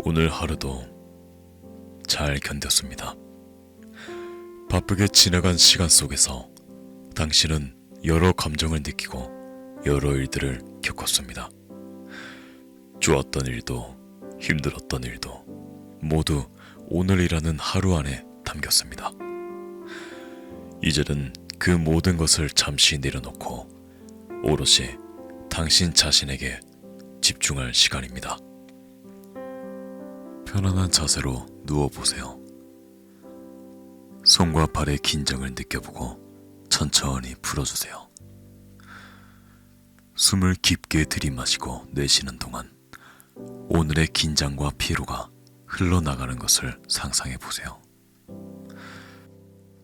오늘 하루도 잘 견뎠습니다. 바쁘게 지나간 시간 속에서 당신은 여러 감정을 느끼고 여러 일들을 겪었습니다. 좋았던 일도 힘들었던 일도 모두 오늘이라는 하루 안에 담겼습니다. 이제는 그 모든 것을 잠시 내려놓고 오롯이 당신 자신에게 집중할 시간입니다. 편안한 자세로 누워보세요. 손과 발의 긴장을 느껴보고 천천히 풀어주세요. 숨을 깊게 들이마시고 내쉬는 동안 오늘의 긴장과 피로가 흘러나가는 것을 상상해보세요.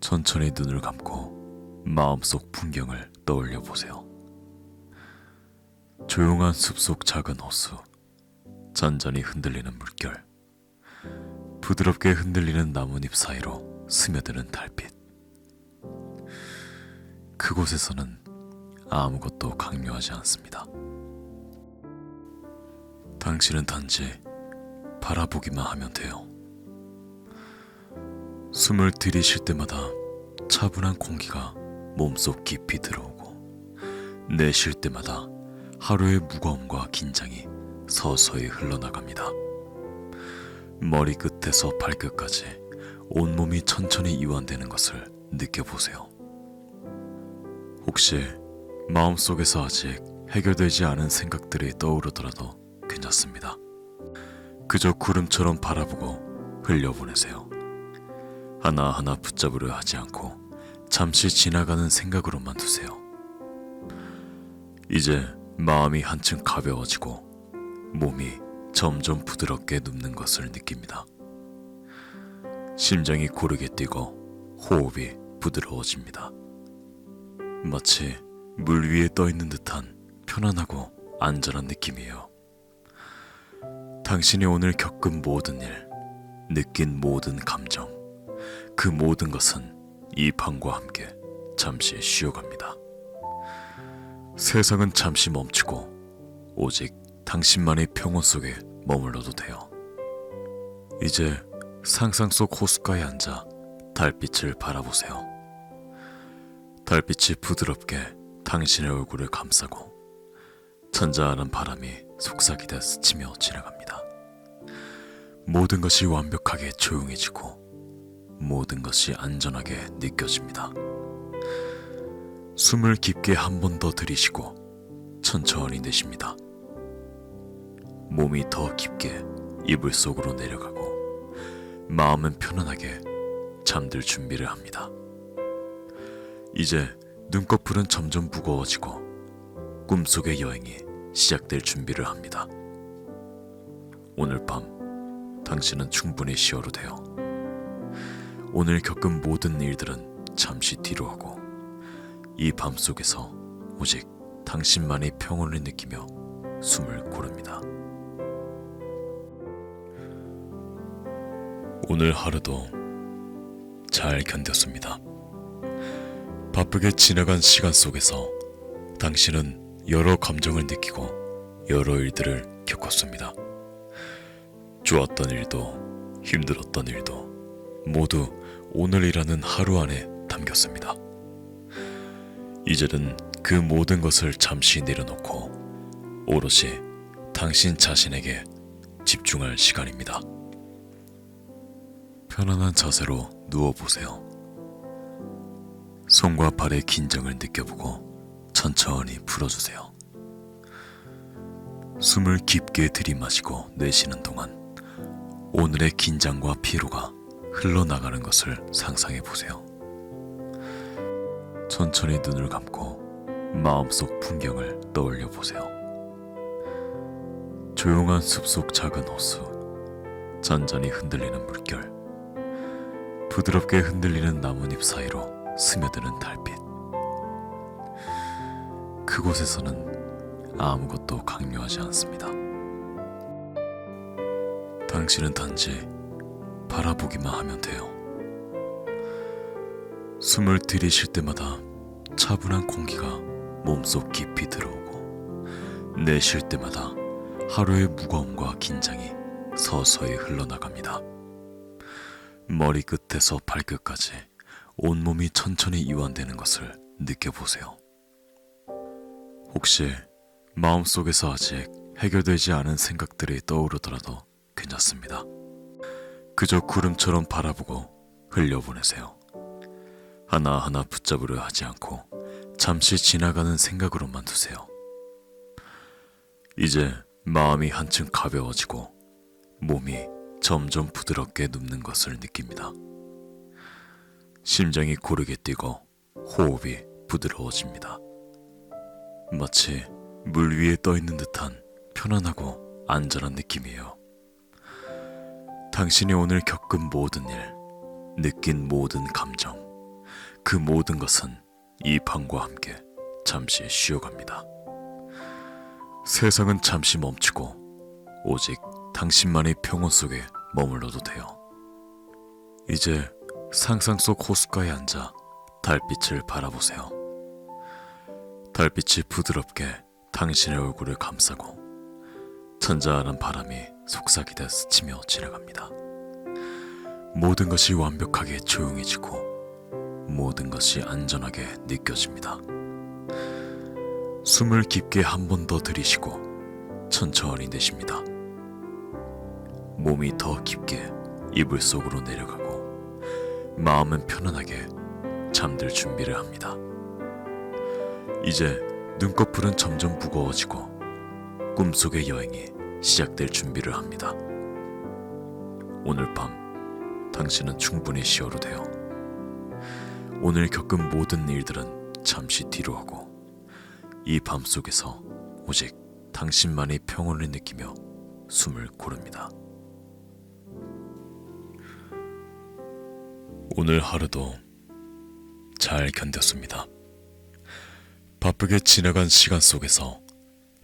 천천히 눈을 감고 마음속 풍경을 떠올려보세요. 조용한 숲속 작은 호수, 잔잔히 흔들리는 물결, 부드럽게 흔들리는 나뭇잎 사이로 스며드는 달빛. 그곳에서는 아무것도 강요하지 않습니다. 당신은 단지 바라보기만 하면 돼요. 숨을 들이쉴 때마다 차분한 공기가 몸속 깊이 들어오고 내쉴 때마다 하루의 무거움과 긴장이 서서히 흘러나갑니다. 머리끝에서 발끝까지 온몸이 천천히 이완되는 것을 느껴보세요. 혹시 마음속에서 아직 해결되지 않은 생각들이 떠오르더라도 괜찮습니다. 그저 구름처럼 바라보고 흘려보내세요. 하나하나 붙잡으려 하지 않고 잠시 지나가는 생각으로만 두세요. 이제 마음이 한층 가벼워지고 몸이 점점 부드럽게 눕는 것을 느낍니다. 심장이 고르게 뛰고 호흡이 부드러워집니다. 마치 물 위에 떠 있는 듯한 편안하고 안전한 느낌이에요. 당신이 오늘 겪은 모든 일, 느낀 모든 감정, 그 모든 것은 이 밤과 함께 잠시 쉬어갑니다. 세상은 잠시 멈추고 오직 당신만의 평온 속에 머물러도 돼요. 이제 상상 속 호숫가에 앉아 달빛을 바라보세요. 달빛이 부드럽게 당신의 얼굴을 감싸고 잔잔한 바람이 속삭이듯 스치며 지나갑니다. 모든 것이 완벽하게 조용해지고 모든 것이 안전하게 느껴집니다. 숨을 깊게 한 번 더 들이쉬고 천천히 내쉽니다. 몸이 더 깊게 이불 속으로 내려가고 마음은 편안하게 잠들 준비를 합니다. 이제 눈꺼풀은 점점 무거워지고 꿈속의 여행이 시작될 준비를 합니다. 오늘 밤 당신은 충분히 쉬어도 돼요. 오늘 겪은 모든 일들은 잠시 뒤로 하고 이 밤 속에서 오직 당신만의 평온을 느끼며 숨을 고릅니다. 오늘 하루도 잘 견뎠습니다. 바쁘게 지나간 시간 속에서 당신은 여러 감정을 느끼고 여러 일들을 겪었습니다. 좋았던 일도 힘들었던 일도 모두 오늘이라는 하루 안에 담겼습니다. 이제는 그 모든 것을 잠시 내려놓고 오롯이 당신 자신에게 집중할 시간입니다. 편안한 자세로 누워보세요. 손과 발의 긴장을 느껴보고 천천히 풀어주세요. 숨을 깊게 들이마시고 내쉬는 동안 오늘의 긴장과 피로가 흘러나가는 것을 상상해보세요. 천천히 눈을 감고 마음속 풍경을 떠올려보세요. 조용한 숲속 작은 호수, 잔잔히 흔들리는 물결, 부드럽게 흔들리는 나뭇잎 사이로 스며드는 달빛. 그곳에서는 아무것도 강요하지 않습니다. 당신은 단지 바라보기만 하면 돼요. 숨을 들이쉴 때마다 차분한 공기가 몸속 깊이 들어오고 내쉴 때마다 하루의 무거움과 긴장이 서서히 흘러나갑니다. 머리끝에서 발끝까지 온몸이 천천히 이완되는 것을 느껴보세요. 혹시 마음속에서 아직 해결되지 않은 생각들이 떠오르더라도 괜찮습니다. 그저 구름처럼 바라보고 흘려보내세요. 하나하나 붙잡으려 하지 않고 잠시 지나가는 생각으로만 두세요. 이제 마음이 한층 가벼워지고 몸이 점점 부드럽게 눕는 것을 느낍니다. 심장이 고르게 뛰고 호흡이 부드러워집니다. 마치 물 위에 떠 있는 듯한 편안하고 안전한 느낌이에요. 당신이 오늘 겪은 모든 일, 느낀 모든 감정, 그 모든 것은 이 밤과 함께 잠시 쉬어갑니다. 세상은 잠시 멈추고 오직 당신만의 평온 속에 머물러도 돼요. 이제 상상 속 호숫가에 앉아 달빛을 바라보세요. 달빛이 부드럽게 당신의 얼굴을 감싸고 천자한 바람이 속삭이듯 스치며 지나갑니다. 모든 것이 완벽하게 조용해지고 모든 것이 안전하게 느껴집니다. 숨을 깊게 한 번 더 들이쉬고 천천히 내쉽니다. 몸이 더 깊게 이불 속으로 내려가고 마음은 편안하게 잠들 준비를 합니다. 이제 눈꺼풀은 점점 무거워지고 꿈속의 여행이 시작될 준비를 합니다. 오늘 밤 당신은 충분히 쉬어도 돼요. 오늘 겪은 모든 일들은 잠시 뒤로 하고 이 밤 속에서 오직 당신만의 평온을 느끼며 숨을 고릅니다. 오늘 하루도 잘 견뎠습니다. 바쁘게 지나간 시간 속에서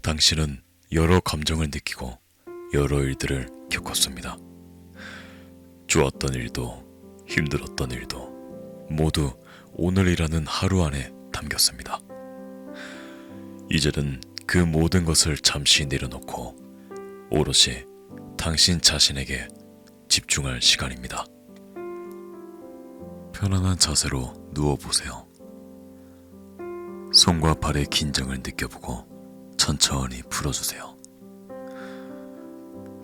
당신은 여러 감정을 느끼고 여러 일들을 겪었습니다. 좋았던 일도 힘들었던 일도 모두 오늘이라는 하루 안에 담겼습니다. 이제는 그 모든 것을 잠시 내려놓고 오롯이 당신 자신에게 집중할 시간입니다. 편안한 자세로 누워보세요. 손과 발의 긴장을 느껴보고 천천히 풀어주세요.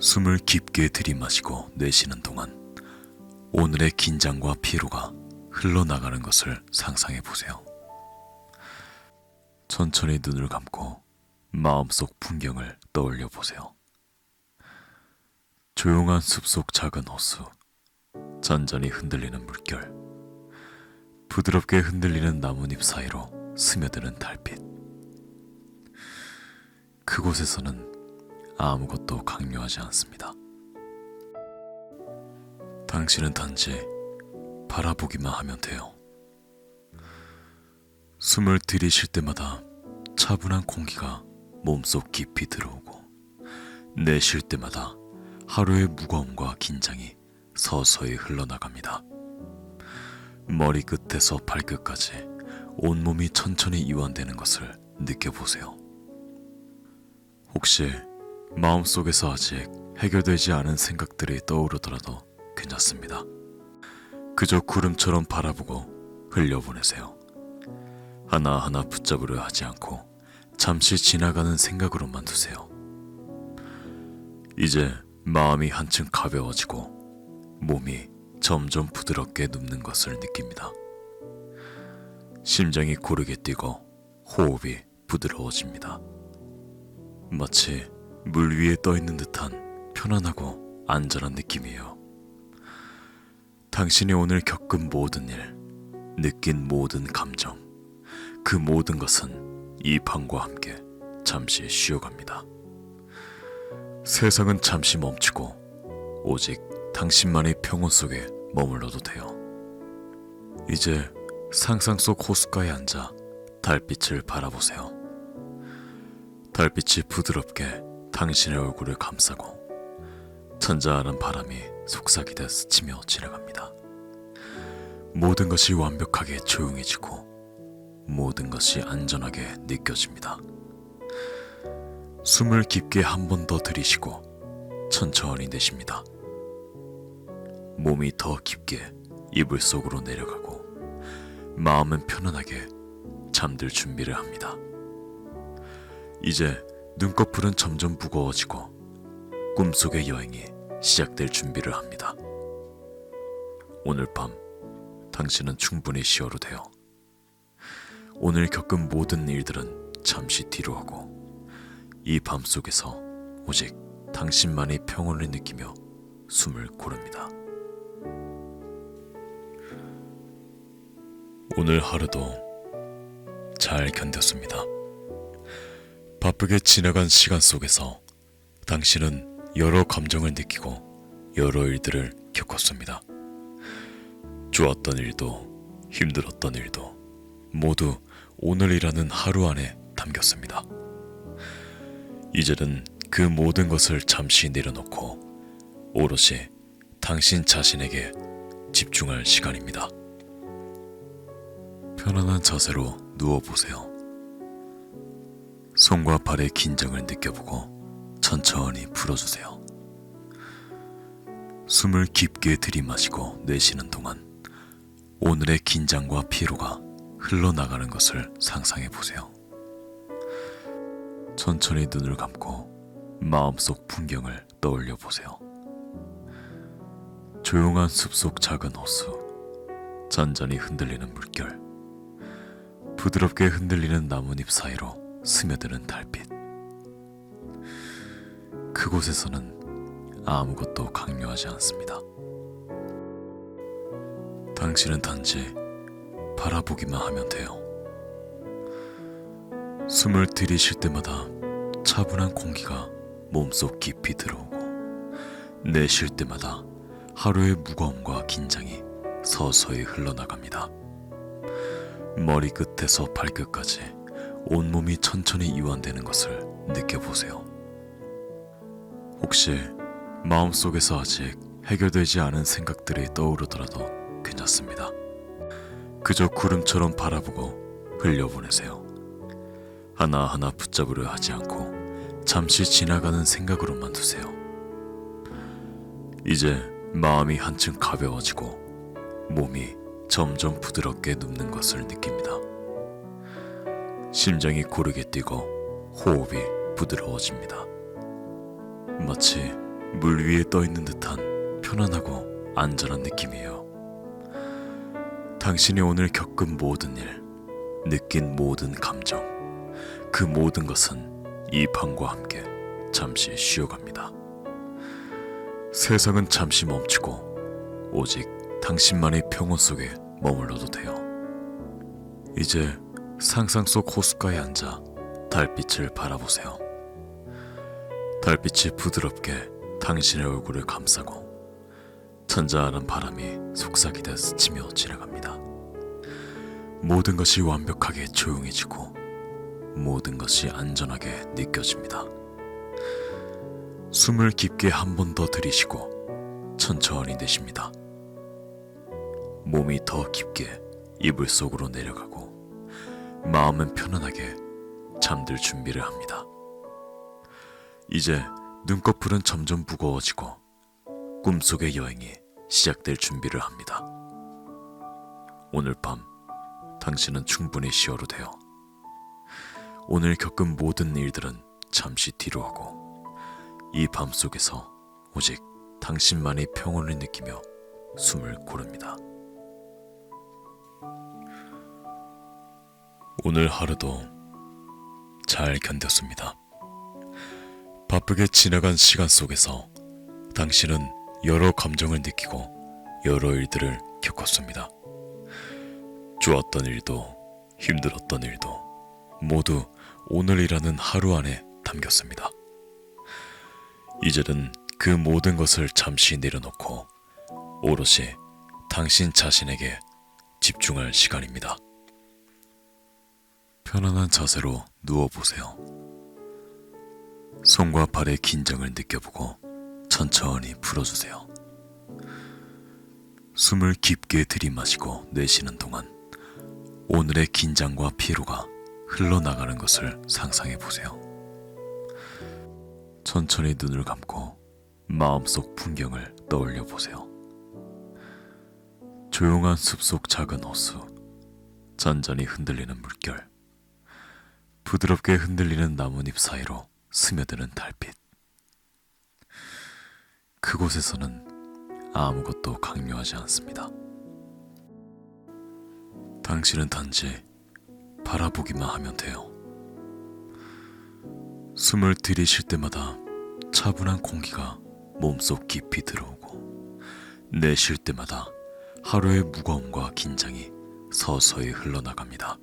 숨을 깊게 들이마시고 내쉬는 동안 오늘의 긴장과 피로가 흘러나가는 것을 상상해보세요. 천천히 눈을 감고 마음속 풍경을 떠올려보세요. 조용한 숲속 작은 호수, 잔잔히 흔들리는 물결, 부드럽게 흔들리는 나뭇잎 사이로 스며드는 달빛. 그곳에서는 아무것도 강요하지 않습니다. 당신은 단지 바라보기만 하면 돼요. 숨을 들이쉴 때마다 차분한 공기가 몸속 깊이 들어오고 내쉴 때마다 하루의 무거움과 긴장이 서서히 흘러나갑니다. 머리끝에서 발끝까지 온몸이 천천히 이완되는 것을 느껴보세요. 혹시 마음속에서 아직 해결되지 않은 생각들이 떠오르더라도 괜찮습니다. 그저 구름처럼 바라보고 흘려보내세요. 하나하나 붙잡으려 하지 않고 잠시 지나가는 생각으로만 두세요. 이제 마음이 한층 가벼워지고 몸이 점점 부드럽게 눕는 것을 느낍니다. 심장이 고르게 뛰고 호흡이 부드러워집니다. 마치 물 위에 떠 있는 듯한 편안하고 안전한 느낌이에요. 당신이 오늘 겪은 모든 일, 느낀 모든 감정, 그 모든 것은 이 밤과 함께 잠시 쉬어갑니다. 세상은 잠시 멈추고 오직 당신만의 평온 속에 머물러도 돼요. 이제 상상 속 호숫가에 앉아 달빛을 바라보세요. 달빛이 부드럽게 당신의 얼굴을 감싸고 천자한 바람이 속삭이듯 스치며 지나갑니다. 모든 것이 완벽하게 조용해지고 모든 것이 안전하게 느껴집니다. 숨을 깊게 한 번 더 들이쉬고 천천히 내쉽니다. 몸이 더 깊게 이불 속으로 내려가고 마음은 편안하게 잠들 준비를 합니다. 이제 눈꺼풀은 점점 무거워지고 꿈속의 여행이 시작될 준비를 합니다. 오늘 밤 당신은 충분히 쉬어도 돼요. 오늘 겪은 모든 일들은 잠시 뒤로 하고 이 밤 속에서 오직 당신만이 평온을 느끼며 숨을 고릅니다. 오늘 하루도 잘 견뎠습니다. 바쁘게 지나간 시간 속에서 당신은 여러 감정을 느끼고 여러 일들을 겪었습니다. 좋았던 일도 힘들었던 일도 모두 오늘이라는 하루 안에 담겼습니다. 이제는 그 모든 것을 잠시 내려놓고 오롯이 당신 자신에게 집중할 시간입니다. 편안한 자세로 누워보세요. 손과 발의 긴장을 느껴보고 천천히 풀어주세요. 숨을 깊게 들이마시고 내쉬는 동안 오늘의 긴장과 피로가 흘러나가는 것을 상상해보세요. 천천히 눈을 감고 마음속 풍경을 떠올려보세요. 조용한 숲속 작은 호수, 잔잔히 흔들리는 물결, 부드럽게 흔들리는 나뭇잎 사이로 스며드는 달빛. 그곳에서는 아무것도 강요하지 않습니다. 당신은 단지 바라보기만 하면 돼요. 숨을 들이쉴 때마다 차분한 공기가 몸속 깊이 들어오고 내쉴 때마다 하루의 무거움과 긴장이 서서히 흘러나갑니다. 머리끝에서 발끝까지 온몸이 천천히 이완되는 것을 느껴보세요. 혹시 마음속에서 아직 해결되지 않은 생각들이 떠오르더라도 괜찮습니다. 그저 구름처럼 바라보고 흘려보내세요. 하나하나 붙잡으려 하지 않고 잠시 지나가는 생각으로만 두세요. 이제 마음이 한층 가벼워지고 몸이 점점 부드럽게 눕는 것을 느낍니다. 심장이 고르게 뛰고 호흡이 부드러워집니다. 마치 물 위에 떠 있는 듯한 편안하고 안전한 느낌이에요. 당신이 오늘 겪은 모든 일, 느낀 모든 감정, 그 모든 것은 이 밤과 함께 잠시 쉬어갑니다. 세상은 잠시 멈추고 오직 당신만의 평온 속에 머물러도 돼요. 이제 상상 속 호숫가에 앉아 달빛을 바라보세요. 달빛이 부드럽게 당신의 얼굴을 감싸고 잔잔한 바람이 속삭이듯 스치며 지나갑니다. 모든 것이 완벽하게 조용해지고 모든 것이 안전하게 느껴집니다. 숨을 깊게 한 번 더 들이쉬고 천천히 내쉽니다. 몸이 더 깊게 이불 속으로 내려가고 마음은 편안하게 잠들 준비를 합니다. 이제 눈꺼풀은 점점 무거워지고 꿈속의 여행이 시작될 준비를 합니다. 오늘 밤 당신은 충분히 쉬어도 돼요. 오늘 겪은 모든 일들은 잠시 뒤로 하고 이 밤 속에서 오직 당신만의 평온을 느끼며 숨을 고릅니다. 오늘 하루도 잘 견뎠습니다. 바쁘게 지나간 시간 속에서 당신은 여러 감정을 느끼고 여러 일들을 겪었습니다. 좋았던 일도 힘들었던 일도 모두 오늘이라는 하루 안에 담겼습니다. 이제는 그 모든 것을 잠시 내려놓고 오롯이 당신 자신에게 집중할 시간입니다. 편안한 자세로 누워보세요. 손과 발의 긴장을 느껴보고 천천히 풀어주세요. 숨을 깊게 들이마시고 내쉬는 동안 오늘의 긴장과 피로가 흘러나가는 것을 상상해보세요. 천천히 눈을 감고 마음속 풍경을 떠올려 보세요. 조용한 숲속 작은 호수, 잔잔히 흔들리는 물결, 부드럽게 흔들리는 나뭇잎 사이로 스며드는 달빛. 그곳에서는 아무것도 강요하지 않습니다. 당신은 단지 바라보기만 하면 돼요. 숨을 들이쉴 때마다 차분한 공기가 몸속 깊이 들어오고, 내쉴 때마다 하루의 무거움과 긴장이 서서히 흘러나갑니다.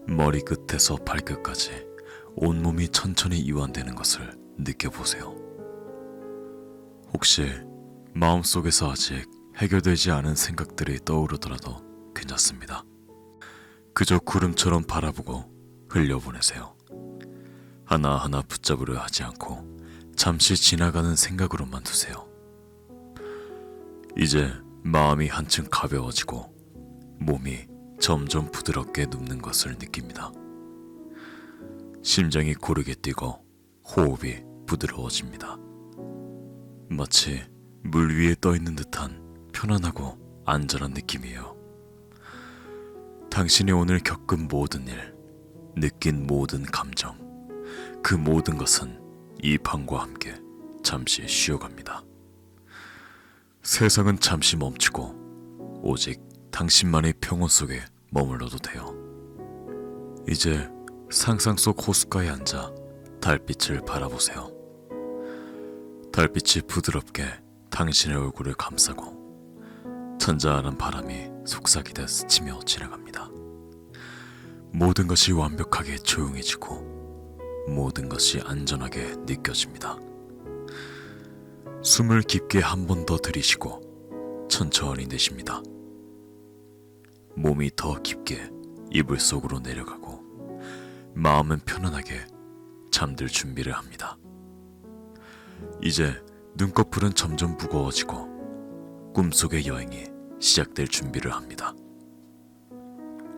머리끝에서 발끝까지 온몸이 천천히 이완되는 것을 느껴보세요. 혹시 마음속에서 아직 해결되지 않은 생각들이 떠오르더라도 괜찮습니다. 그저 구름처럼 바라보고 흘려보내세요. 하나하나 붙잡으려 하지 않고 잠시 지나가는 생각으로만 두세요. 이제 마음이 한층 가벼워지고 몸이 점점 부드럽게 눕는 것을 느낍니다. 심장이 고르게 뛰고 호흡이 부드러워집니다. 마치 물 위에 떠 있는 듯한 편안하고 안전한 느낌이에요. 당신이 오늘 겪은 모든 일, 느낀 모든 감정, 그 모든 것은 이 밤과 함께 잠시 쉬어갑니다. 세상은 잠시 멈추고 오직 당신만의 평온 속에 머물러도 돼요. 이제 상상 속 호숫가에 앉아 달빛을 바라보세요. 달빛이 부드럽게 당신의 얼굴을 감싸고 잔잔한 바람이 속삭이듯 스치며 지나갑니다. 모든 것이 완벽하게 조용해지고 모든 것이 안전하게 느껴집니다. 숨을 깊게 한 번 더 들이쉬고 천천히 내쉽니다. 몸이 더 깊게 이불 속으로 내려가고 마음은 편안하게 잠들 준비를 합니다. 이제 눈꺼풀은 점점 무거워지고 꿈속의 여행이 시작될 준비를 합니다.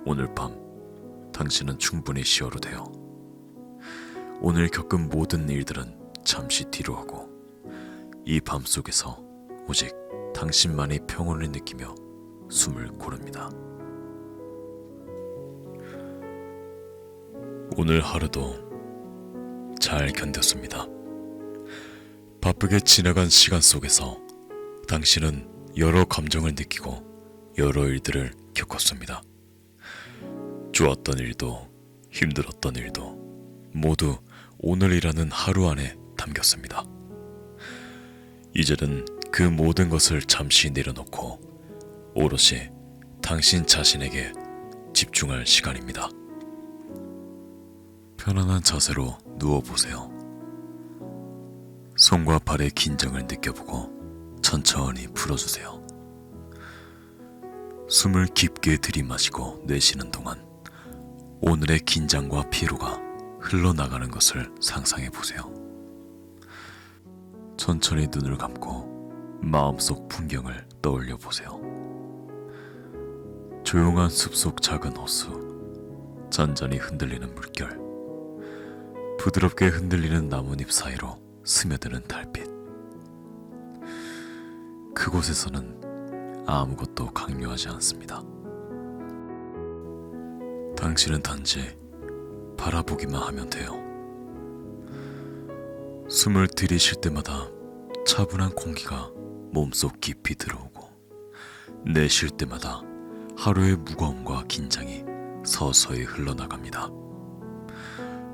오늘 밤 당신은 충분히 쉬어도 돼요. 오늘 겪은 모든 일들은 잠시 뒤로 하고 이 밤 속에서 오직 당신만의 평온을 느끼며 숨을 고릅니다. 오늘 하루도 잘 견뎠습니다. 바쁘게 지나간 시간 속에서 당신은 여러 감정을 느끼고 여러 일들을 겪었습니다. 좋았던 일도 힘들었던 일도 모두 오늘이라는 하루 안에 담겼습니다. 이제는 그 모든 것을 잠시 내려놓고 오롯이 당신 자신에게 집중할 시간입니다. 편안한 자세로 누워보세요. 손과 발의 긴장을 느껴보고 천천히 풀어주세요. 숨을 깊게 들이마시고 내쉬는 동안 오늘의 긴장과 피로가 흘러나가는 것을 상상해보세요. 천천히 눈을 감고 마음속 풍경을 떠올려보세요. 조용한 숲속 작은 호수, 잔잔히 흔들리는 물결, 부드럽게 흔들리는 나뭇잎 사이로 스며드는 달빛. 그곳에서는 아무것도 강요하지 않습니다. 당신은 단지 바라보기만 하면 돼요. 숨을 들이쉴 때마다 차분한 공기가 몸속 깊이 들어오고, 내쉴 때마다 하루의 무거움과 긴장이 서서히 흘러나갑니다.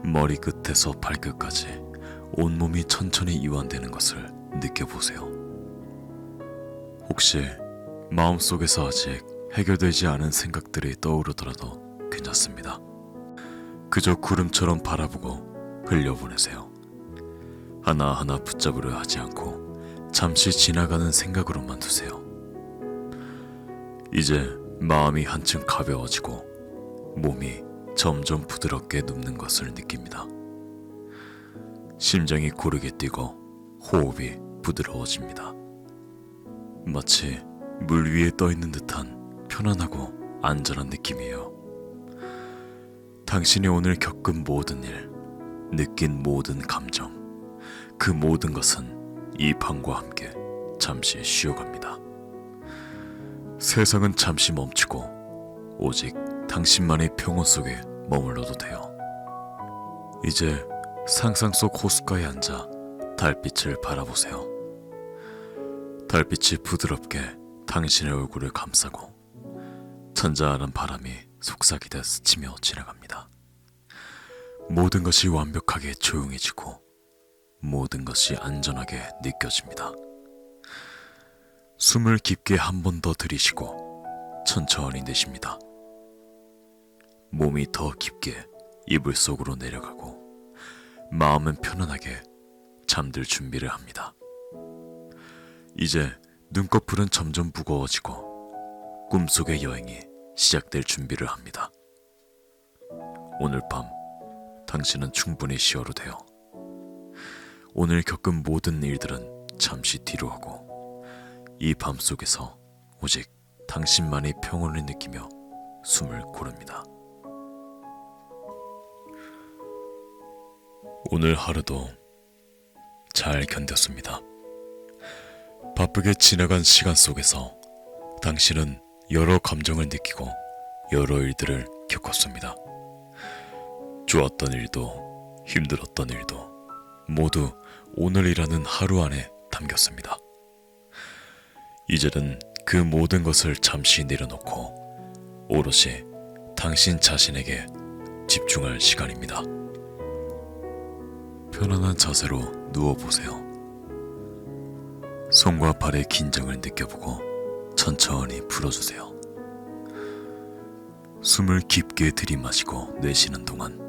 머리끝에서 발끝까지 온몸이 천천히 이완되는 것을 느껴보세요. 혹시 마음속에서 아직 해결되지 않은 생각들이 떠오르더라도 괜찮습니다. 그저 구름처럼 바라보고 흘려보내세요. 하나하나 붙잡으려 하지 않고 잠시 지나가는 생각으로만 두세요. 이제 마음이 한층 가벼워지고 몸이 점점 부드럽게 눕는 것을 느낍니다. 심장이 고르게 뛰고 호흡이 부드러워집니다. 마치 물 위에 떠 있는 듯한 편안하고 안전한 느낌이에요. 당신이 오늘 겪은 모든 일, 느낀 모든 감정, 그 모든 것은 이 밤과 함께 잠시 쉬어갑니다. 세상은 잠시 멈추고 오직 당신만의 평온 속에 머물러도 돼요. 이제 상상 속 호숫가에 앉아 달빛을 바라보세요. 달빛이 부드럽게 당신의 얼굴을 감싸고 잔잔한 바람이 속삭이듯 스치며 지나갑니다. 모든 것이 완벽하게 조용해지고 모든 것이 안전하게 느껴집니다. 숨을 깊게 한 번 더 들이쉬고 천천히 내쉽니다. 몸이 더 깊게 이불 속으로 내려가고 마음은 편안하게 잠들 준비를 합니다. 이제 눈꺼풀은 점점 무거워지고 꿈속의 여행이 시작될 준비를 합니다. 오늘 밤 당신은 충분히 쉬어도 돼요. 오늘 겪은 모든 일들은 잠시 뒤로 하고 이 밤 속에서 오직 당신만의 평온을 느끼며 숨을 고릅니다. 오늘 하루도 잘 견뎠습니다. 바쁘게 지나간 시간 속에서 당신은 여러 감정을 느끼고 여러 일들을 겪었습니다. 좋았던 일도 힘들었던 일도 모두 오늘이라는 하루 안에 담겼습니다. 이제는 그 모든 것을 잠시 내려놓고 오롯이 당신 자신에게 집중할 시간입니다. 편안한 자세로 누워보세요. 손과 발의 긴장을 느껴보고 천천히 풀어주세요. 숨을 깊게 들이마시고 내쉬는 동안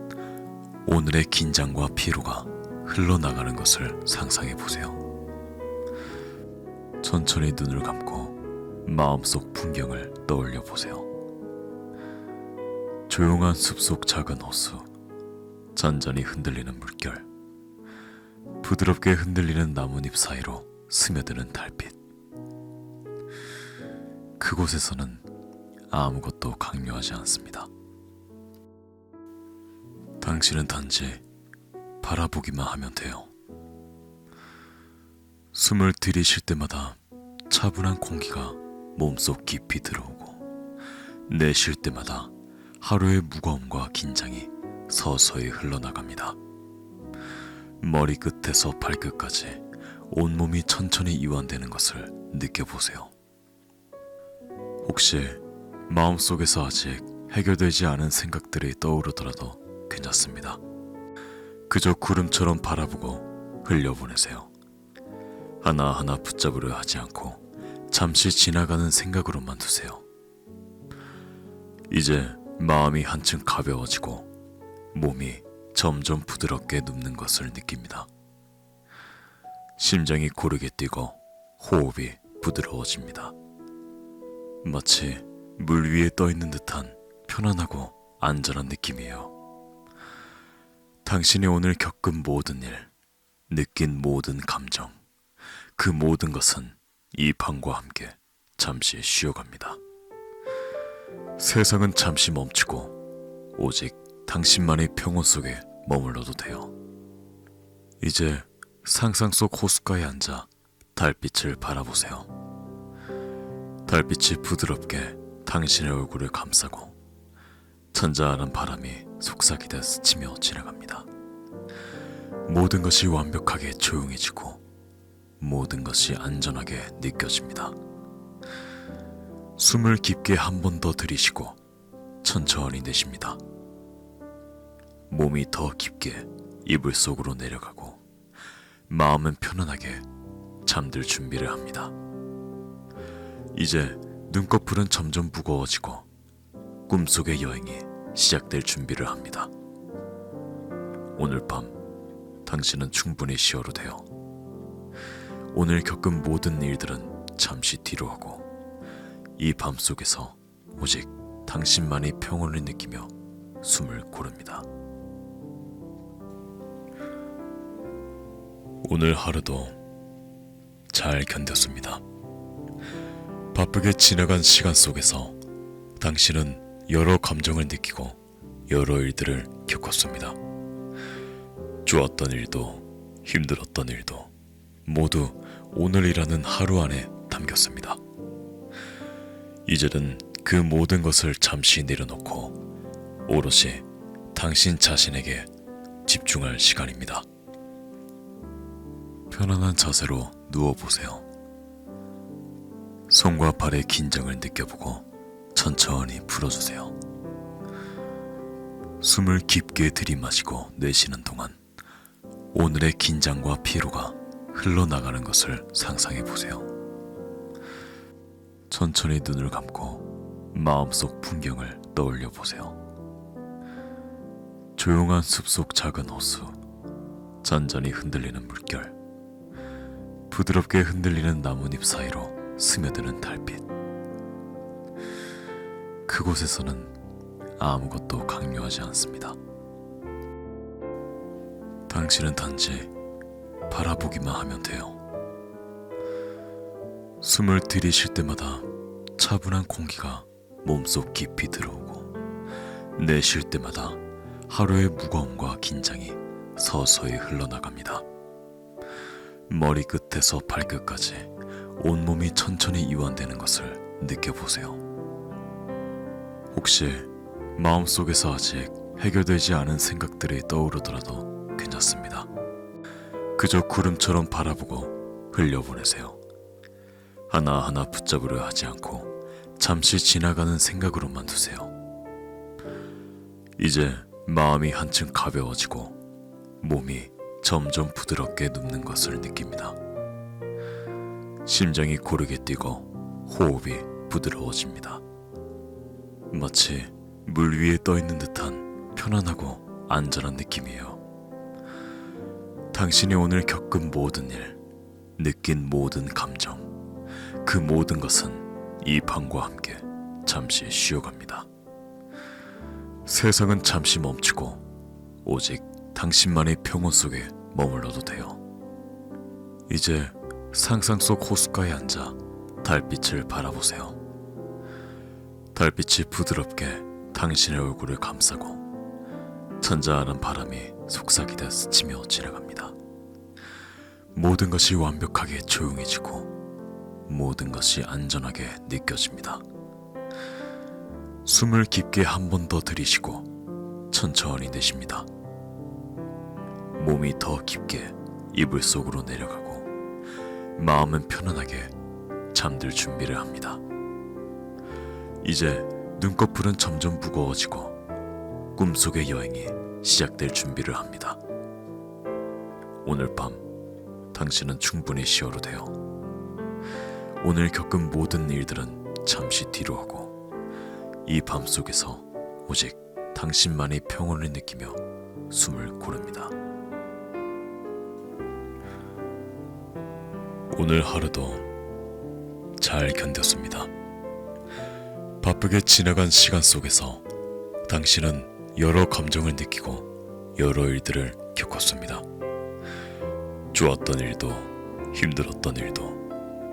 오늘의 긴장과 피로가 흘러나가는 것을 상상해보세요. 천천히 눈을 감고 마음속 풍경을 떠올려보세요. 조용한 숲속 작은 호수, 잔잔히 흔들리는 물결, 부드럽게 흔들리는 나뭇잎 사이로 스며드는 달빛. 그곳에서는 아무것도 강요하지 않습니다. 당신은 단지 바라보기만 하면 돼요. 숨을 들이쉴 때마다 차분한 공기가 몸속 깊이 들어오고 내쉴 때마다 하루의 무거움과 긴장이 서서히 흘러나갑니다. 머리끝에서 발끝까지 온몸이 천천히 이완되는 것을 느껴보세요. 혹시 마음속에서 아직 해결되지 않은 생각들이 떠오르더라도 괜찮습니다. 그저 구름처럼 바라보고 흘려보내세요. 하나하나 붙잡으려 하지 않고 잠시 지나가는 생각으로만 두세요. 이제 마음이 한층 가벼워지고 몸이 점점 부드럽게 눕는 것을 느낍니다. 심장이 고르게 뛰고 호흡이 부드러워집니다. 마치 물 위에 떠 있는 듯한 편안하고 안전한 느낌이에요. 당신이 오늘 겪은 모든 일, 느낀 모든 감정, 그 모든 것은 이 밤과 함께 잠시 쉬어갑니다. 세상은 잠시 멈추고 오직 당신만의 평온 속에 머물러도 돼요. 이제 상상 속 호숫가에 앉아 달빛을 바라보세요. 달빛이 부드럽게 당신의 얼굴을 감싸고 잔잔한 바람이 속삭이듯 스치며 지나갑니다. 모든 것이 완벽하게 조용해지고 모든 것이 안전하게 느껴집니다. 숨을 깊게 한 번 더 들이쉬고 천천히 내쉽니다. 몸이 더 깊게 이불 속으로 내려가고 마음은 편안하게 잠들 준비를 합니다. 이제 눈꺼풀은 점점 무거워지고 꿈속의 여행이 시작될 준비를 합니다. 오늘 밤 당신은 충분히 쉬어도 돼요. 오늘 겪은 모든 일들은 잠시 뒤로 하고 이 밤 속에서 오직 당신만의 평온을 느끼며 숨을 고릅니다. 오늘 하루도 잘 견뎠습니다. 바쁘게 지나간 시간 속에서 당신은 여러 감정을 느끼고 여러 일들을 겪었습니다. 좋았던 일도 힘들었던 일도 모두 오늘이라는 하루 안에 담겼습니다. 이제는 그 모든 것을 잠시 내려놓고 오롯이 당신 자신에게 집중할 시간입니다. 편안한 자세로 누워보세요. 손과 발의 긴장을 느껴보고 천천히 풀어주세요. 숨을 깊게 들이마시고 내쉬는 동안 오늘의 긴장과 피로가 흘러나가는 것을 상상해보세요. 천천히 눈을 감고 마음속 풍경을 떠올려보세요. 조용한 숲속 작은 호수, 잔잔히 흔들리는 물결, 부드럽게 흔들리는 나뭇잎 사이로 스며드는 달빛. 그곳에서는 아무것도 강요하지 않습니다. 당신은 단지 바라보기만 하면 돼요. 숨을 들이쉴 때마다 차분한 공기가 몸속 깊이 들어오고 내쉴 때마다 하루의 무거움과 긴장이 서서히 흘러나갑니다. 머리끝에서 발끝까지 온몸이 천천히 이완되는 것을 느껴보세요. 혹시 마음속에서 아직 해결되지 않은 생각들이 떠오르더라도 괜찮습니다. 그저 구름처럼 바라보고 흘려보내세요. 하나하나 붙잡으려 하지 않고 잠시 지나가는 생각으로만 두세요. 이제 마음이 한층 가벼워지고 몸이 점점 부드럽게 눕는 것을 느낍니다. 심장이 고르게 뛰고 호흡이 부드러워집니다. 마치 물 위에 떠 있는 듯한 편안하고 안전한 느낌이에요. 당신이 오늘 겪은 모든 일, 느낀 모든 감정, 그 모든 것은 이 밤과 함께 잠시 쉬어갑니다. 세상은 잠시 멈추고 오직 당신만의 평온 속에 머물러도 돼요. 이제 상상 속 호숫가에 앉아 달빛을 바라보세요. 달빛이 부드럽게 당신의 얼굴을 감싸고 잔잔한 바람이 속삭이듯 스치며 지나갑니다. 모든 것이 완벽하게 조용해지고 모든 것이 안전하게 느껴집니다. 숨을 깊게 한 번 더 들이쉬고 천천히 내쉽니다. 몸이 더 깊게 이불 속으로 내려가고 마음은 편안하게 잠들 준비를 합니다. 이제 눈꺼풀은 점점 무거워지고 꿈속의 여행이 시작될 준비를 합니다. 오늘 밤 당신은 충분히 쉬어도 돼요. 오늘 겪은 모든 일들은 잠시 뒤로 하고 이 밤 속에서 오직 당신만의 평온을 느끼며 숨을 고릅니다. 오늘 하루도 잘 견뎠습니다. 바쁘게 지나간 시간 속에서 당신은 여러 감정을 느끼고 여러 일들을 겪었습니다. 좋았던 일도 힘들었던 일도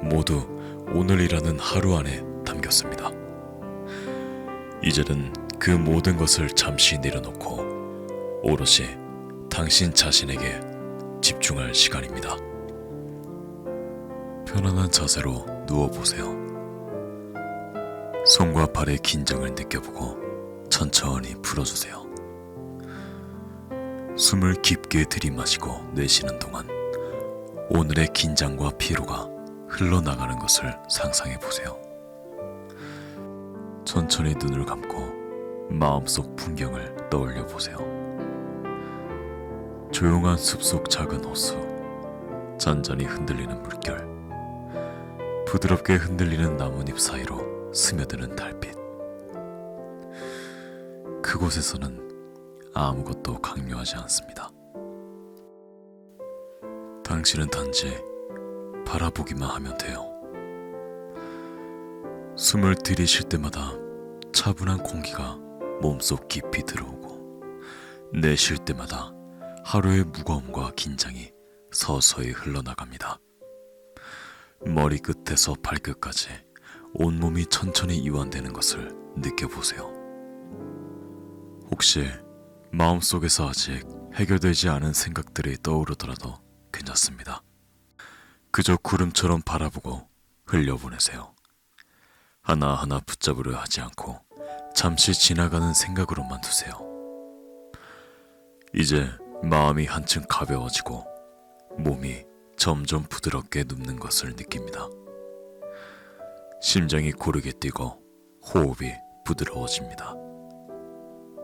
모두 오늘이라는 하루 안에 담겼습니다. 이제는 그 모든 것을 잠시 내려놓고 오롯이 당신 자신에게 집중할 시간입니다. 편안한 자세로 누워보세요. 손과 발의 긴장을 느껴보고 천천히 풀어주세요. 숨을 깊게 들이마시고 내쉬는 동안 오늘의 긴장과 피로가 흘러나가는 것을 상상해보세요. 천천히 눈을 감고 마음속 풍경을 떠올려보세요. 조용한 숲속 작은 호수, 잔잔히 흔들리는 물결, 부드럽게 흔들리는 나뭇잎 사이로 스며드는 달빛. 그곳에서는 아무것도 강요하지 않습니다. 당신은 단지 바라보기만 하면 돼요. 숨을 들이쉴 때마다 차분한 공기가 몸속 깊이 들어오고 내쉴 때마다 하루의 무거움과 긴장이 서서히 흘러나갑니다. 머리끝에서 발끝까지 온몸이 천천히 이완되는 것을 느껴보세요. 혹시 마음속에서 아직 해결되지 않은 생각들이 떠오르더라도 괜찮습니다. 그저 구름처럼 바라보고 흘려보내세요. 하나하나 붙잡으려 하지 않고 잠시 지나가는 생각으로만 두세요. 이제 마음이 한층 가벼워지고 몸이 점점 부드럽게 눕는 것을 느낍니다. 심장이 고르게 뛰고 호흡이 부드러워집니다.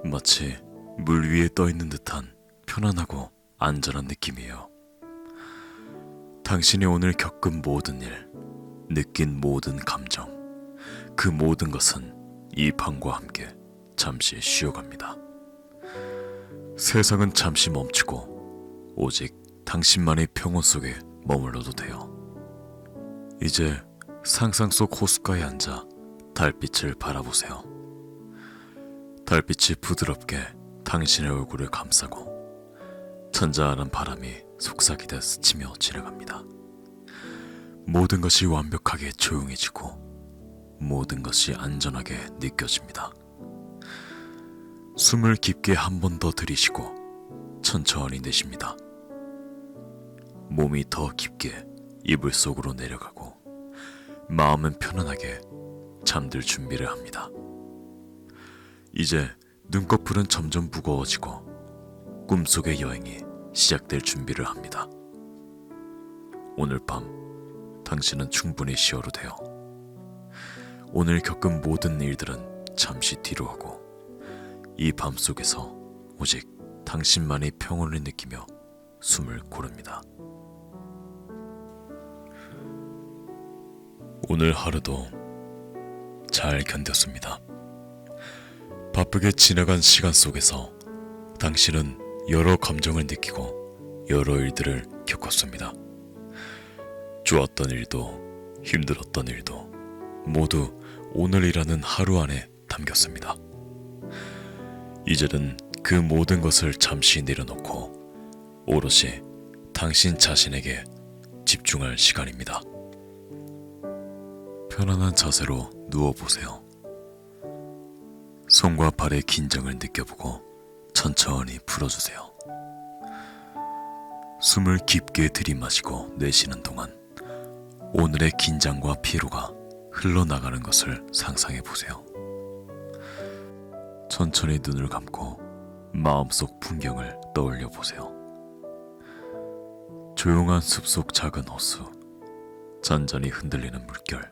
마치 물 위에 떠 있는 듯한 편안하고 안전한 느낌이에요. 당신이 오늘 겪은 모든 일, 느낀 모든 감정, 그 모든 것은 이 밤과 함께 잠시 쉬어갑니다. 세상은 잠시 멈추고 오직 당신만의 평온 속에 머물러도 돼요. 이제 상상 속 호숫가에 앉아 달빛을 바라보세요. 달빛이 부드럽게 당신의 얼굴을 감싸고 잔잔한 바람이 속삭이듯 스치며 지나갑니다. 모든 것이 완벽하게 조용해지고 모든 것이 안전하게 느껴집니다. 숨을 깊게 한 번 더 들이쉬고 천천히 내쉽니다. 몸이 더 깊게 이불 속으로 내려가고 마음은 편안하게 잠들 준비를 합니다. 이제 눈꺼풀은 점점 무거워지고 꿈속의 여행이 시작될 준비를 합니다. 오늘 밤 당신은 충분히 쉬어도 돼요. 오늘 겪은 모든 일들은 잠시 뒤로 하고 이 밤 속에서 오직 당신만의 평온을 느끼며 숨을 고릅니다. 오늘 하루도 잘 견뎠습니다. 바쁘게 지나간 시간 속에서 당신은 여러 감정을 느끼고 여러 일들을 겪었습니다. 좋았던 일도 힘들었던 일도 모두 오늘이라는 하루 안에 담겼습니다. 이제는 그 모든 것을 잠시 내려놓고 오롯이 당신 자신에게 집중할 시간입니다. 편안한 자세로 누워보세요. 손과 발의 긴장을 느껴보고 천천히 풀어주세요. 숨을 깊게 들이마시고 내쉬는 동안 오늘의 긴장과 피로가 흘러나가는 것을 상상해보세요. 천천히 눈을 감고 마음속 풍경을 떠올려보세요. 조용한 숲속 작은 호수, 잔잔히 흔들리는 물결,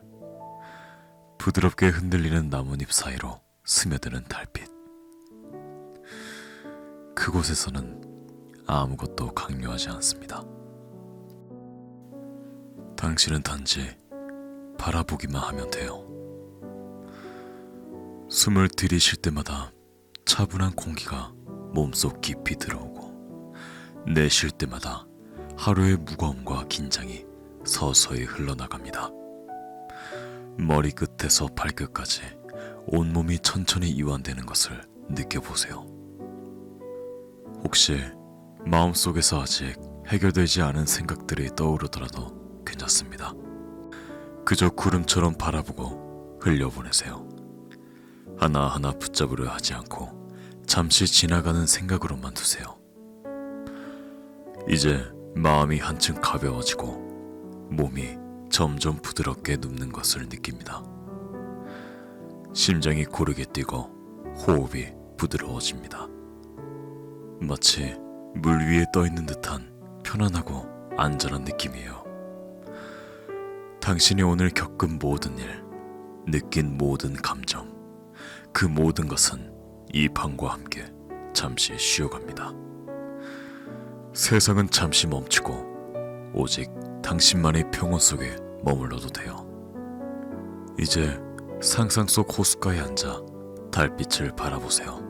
부드럽게 흔들리는 나뭇잎 사이로 스며드는 달빛. 그곳에서는 아무것도 강요하지 않습니다. 당신은 단지 바라보기만 하면 돼요. 숨을 들이쉴 때마다 차분한 공기가 몸속 깊이 들어오고 내쉴 때마다 하루의 무거움과 긴장이 서서히 흘러나갑니다. 머리끝에서 발끝까지 온몸이 천천히 이완되는 것을 느껴보세요. 혹시 마음속에서 아직 해결되지 않은 생각들이 떠오르더라도 괜찮습니다. 그저 구름처럼 바라보고 흘려보내세요. 하나하나 붙잡으려 하지 않고 잠시 지나가는 생각으로만 두세요. 이제 마음이 한층 가벼워지고 몸이 점점 부드럽게 눕는 것을 느낍니다. 심장이 고르게 뛰고 호흡이 부드러워집니다. 마치 물 위에 떠 있는 듯한 편안하고 안전한 느낌이에요. 당신이 오늘 겪은 모든 일, 느낀 모든 감정, 그 모든 것은 이 밤과 함께 잠시 쉬어갑니다. 세상은 잠시 멈추고 오직 당신만의 평온 속에 머물러도 돼요. 이제 상상 속 호숫가에 앉아 달빛을 바라보세요.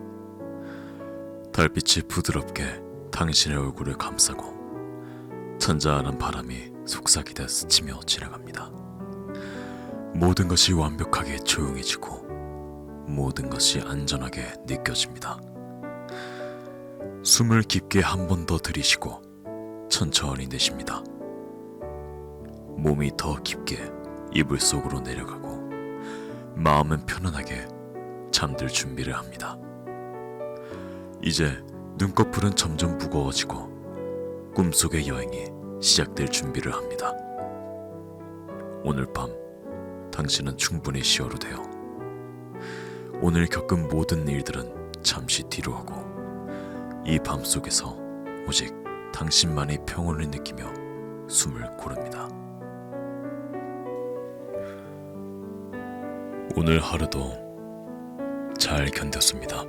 달빛이 부드럽게 당신의 얼굴을 감싸고 잔잔한 바람이 속삭이듯 스치며 지나갑니다. 모든 것이 완벽하게 조용해지고 모든 것이 안전하게 느껴집니다. 숨을 깊게 한 번 더 들이쉬고 천천히 내쉽니다. 몸이 더 깊게 이불 속으로 내려가고 마음은 편안하게 잠들 준비를 합니다. 이제 눈꺼풀은 점점 무거워지고 꿈속의 여행이 시작될 준비를 합니다. 오늘 밤 당신은 충분히 쉬어도 돼요. 오늘 겪은 모든 일들은 잠시 뒤로 하고 이 밤 속에서 오직 당신만의 평온을 느끼며 숨을 고릅니다. 오늘 하루도 잘 견뎠습니다.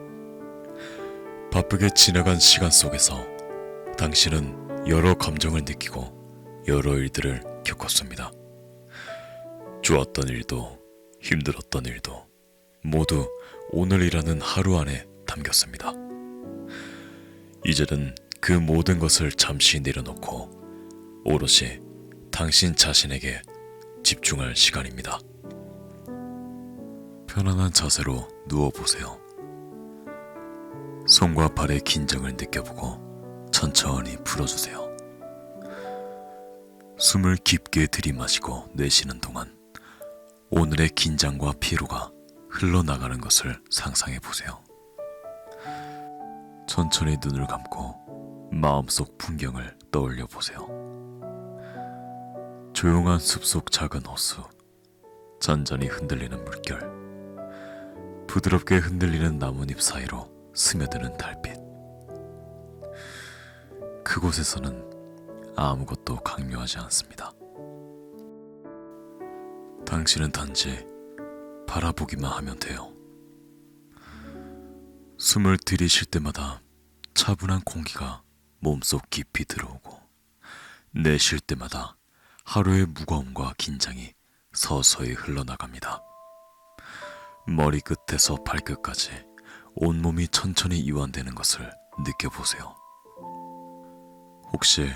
바쁘게 지나간 시간 속에서 당신은 여러 감정을 느끼고 여러 일들을 겪었습니다. 좋았던 일도 힘들었던 일도 모두 오늘이라는 하루 안에 담겼습니다. 이제는 그 모든 것을 잠시 내려놓고 오롯이 당신 자신에게 집중할 시간입니다. 편안한 자세로 누워보세요. 손과 발의 긴장을 느껴보고 천천히 풀어주세요. 숨을 깊게 들이마시고 내쉬는 동안 오늘의 긴장과 피로가 흘러나가는 것을 상상해보세요. 천천히 눈을 감고 마음속 풍경을 떠올려보세요. 조용한 숲속 작은 호수, 잔잔히 흔들리는 물결, 부드럽게 흔들리는 나뭇잎 사이로 스며드는 달빛. 그곳에서는 아무것도 강요하지 않습니다. 당신은 단지 바라보기만 하면 돼요. 숨을 들이쉴 때마다 차분한 공기가 몸속 깊이 들어오고 내쉴 때마다 하루의 무거움과 긴장이 서서히 흘러나갑니다. 머리끝에서 발끝까지 온몸이 천천히 이완되는 것을 느껴보세요. 혹시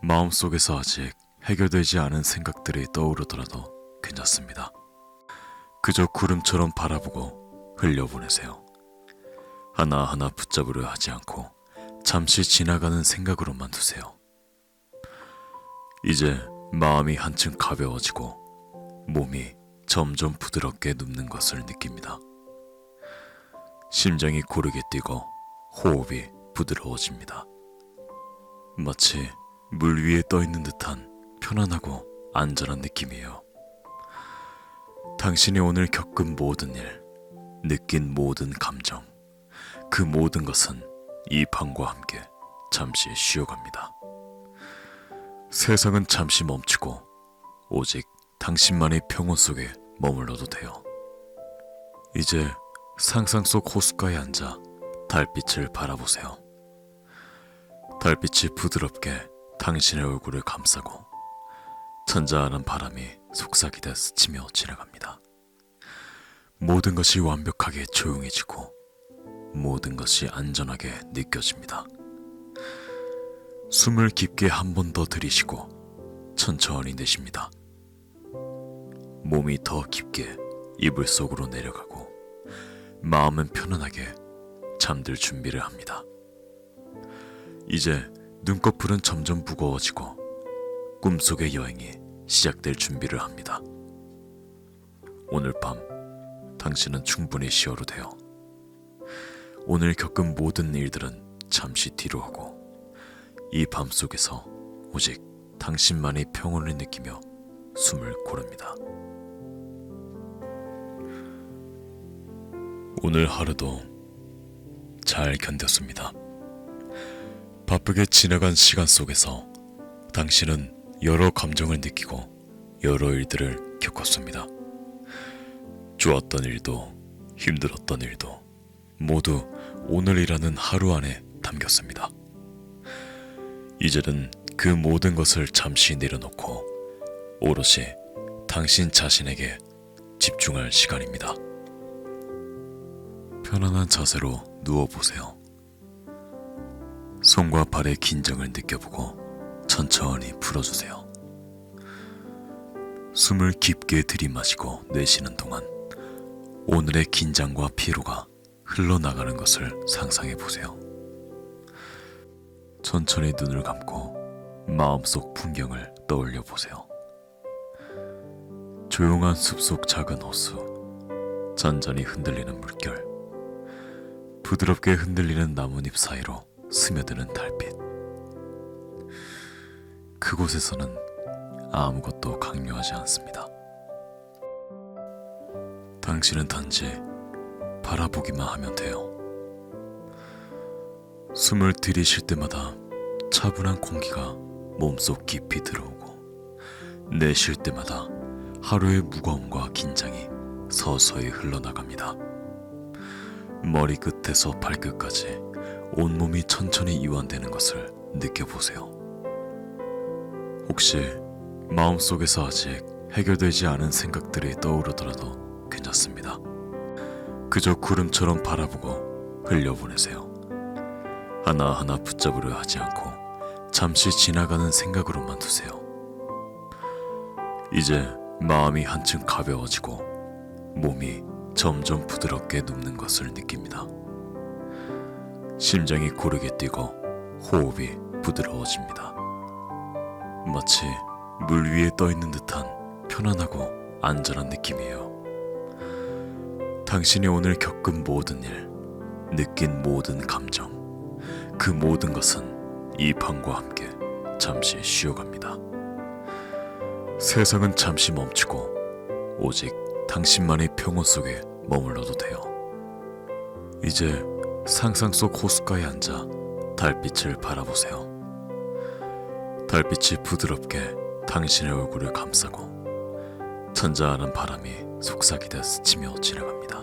마음속에서 아직 해결되지 않은 생각들이 떠오르더라도 괜찮습니다. 그저 구름처럼 바라보고 흘려보내세요. 하나하나 붙잡으려 하지 않고 잠시 지나가는 생각으로만 두세요. 이제 마음이 한층 가벼워지고 몸이 점점 부드럽게 눕는 것을 느낍니다. 심장이 고르게 뛰고 호흡이 부드러워집니다. 마치 물 위에 떠 있는 듯한 편안하고 안전한 느낌이에요. 당신이 오늘 겪은 모든 일, 느낀 모든 감정, 그 모든 것은 이 밤과 함께 잠시 쉬어갑니다. 세상은 잠시 멈추고 오직 당신만의 평온 속에 머물러도 돼요. 이제 상상 속 호숫가에 앉아 달빛을 바라보세요. 달빛이 부드럽게 당신의 얼굴을 감싸고 잔잔한 바람이 속삭이듯 스치며 지나갑니다. 모든 것이 완벽하게 조용해지고 모든 것이 안전하게 느껴집니다. 숨을 깊게 한 번 더 들이쉬고 천천히 내쉽니다. 몸이 더 깊게 이불 속으로 내려가고 마음은 편안하게 잠들 준비를 합니다. 이제 눈꺼풀은 점점 무거워지고 꿈속의 여행이 시작될 준비를 합니다. 오늘 밤 당신은 충분히 쉬어도 돼요. 오늘 겪은 모든 일들은 잠시 뒤로 하고 이 밤 속에서 오직 당신만의 평온을 느끼며 숨을 고릅니다. 오늘 하루도 잘 견뎠습니다. 바쁘게 지나간 시간 속에서 당신은 여러 감정을 느끼고 여러 일들을 겪었습니다. 좋았던 일도 힘들었던 일도 모두 오늘이라는 하루 안에 담겼습니다. 이제는 그 모든 것을 잠시 내려놓고 오롯이 당신 자신에게 집중할 시간입니다. 편안한 자세로 누워보세요. 손과 발의 긴장을 느껴보고 천천히 풀어주세요. 숨을 깊게 들이마시고 내쉬는 동안 오늘의 긴장과 피로가 흘러나가는 것을 상상해보세요. 천천히 눈을 감고 마음속 풍경을 떠올려보세요. 조용한 숲속 작은 호수, 잔잔히 흔들리는 물결, 부드럽게 흔들리는 나뭇잎 사이로 스며드는 달빛. 그곳에서는 아무것도 강요하지 않습니다. 당신은 단지 바라보기만 하면 돼요. 숨을 들이쉴 때마다 차분한 공기가 몸속 깊이 들어오고, 내쉴 때마다 하루의 무거움과 긴장이 서서히 흘러나갑니다. 머리끝에서 발끝까지 온몸이 천천히 이완되는 것을 느껴보세요. 혹시 마음속에서 아직 해결되지 않은 생각들이 떠오르더라도 괜찮습니다. 그저 구름처럼 바라보고 흘려보내세요. 하나하나 붙잡으려 하지 않고 잠시 지나가는 생각으로만 두세요. 이제 마음이 한층 가벼워지고 몸이 점점 부드럽게 눕는 것을 느낍니다. 심장이 고르게 뛰고 호흡이 부드러워집니다. 마치 물 위에 떠 있는 듯한 편안하고 안전한 느낌이에요. 당신이 오늘 겪은 모든 일, 느낀 모든 감정, 그 모든 것은 이 밤과 함께 잠시 쉬어갑니다. 세상은 잠시 멈추고 오직 당신만의 평온 속에 머물러도 돼요. 이제 상상 속 호숫가에 앉아 달빛을 바라보세요. 달빛이 부드럽게 당신의 얼굴을 감싸고 잔잔한 바람이 속삭이듯 스치며 지나갑니다.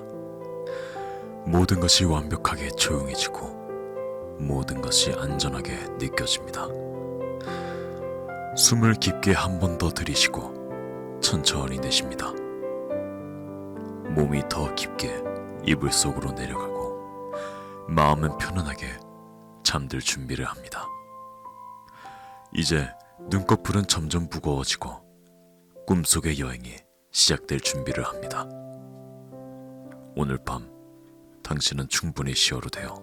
모든 것이 완벽하게 조용해지고 모든 것이 안전하게 느껴집니다. 숨을 깊게 한 번 더 들이쉬고 천천히 내쉽니다. 몸이 더 깊게 이불 속으로 내려가고 마음은 편안하게 잠들 준비를 합니다. 이제 눈꺼풀은 점점 무거워지고 꿈속의 여행이 시작될 준비를 합니다. 오늘 밤 당신은 충분히 쉬어도 돼요.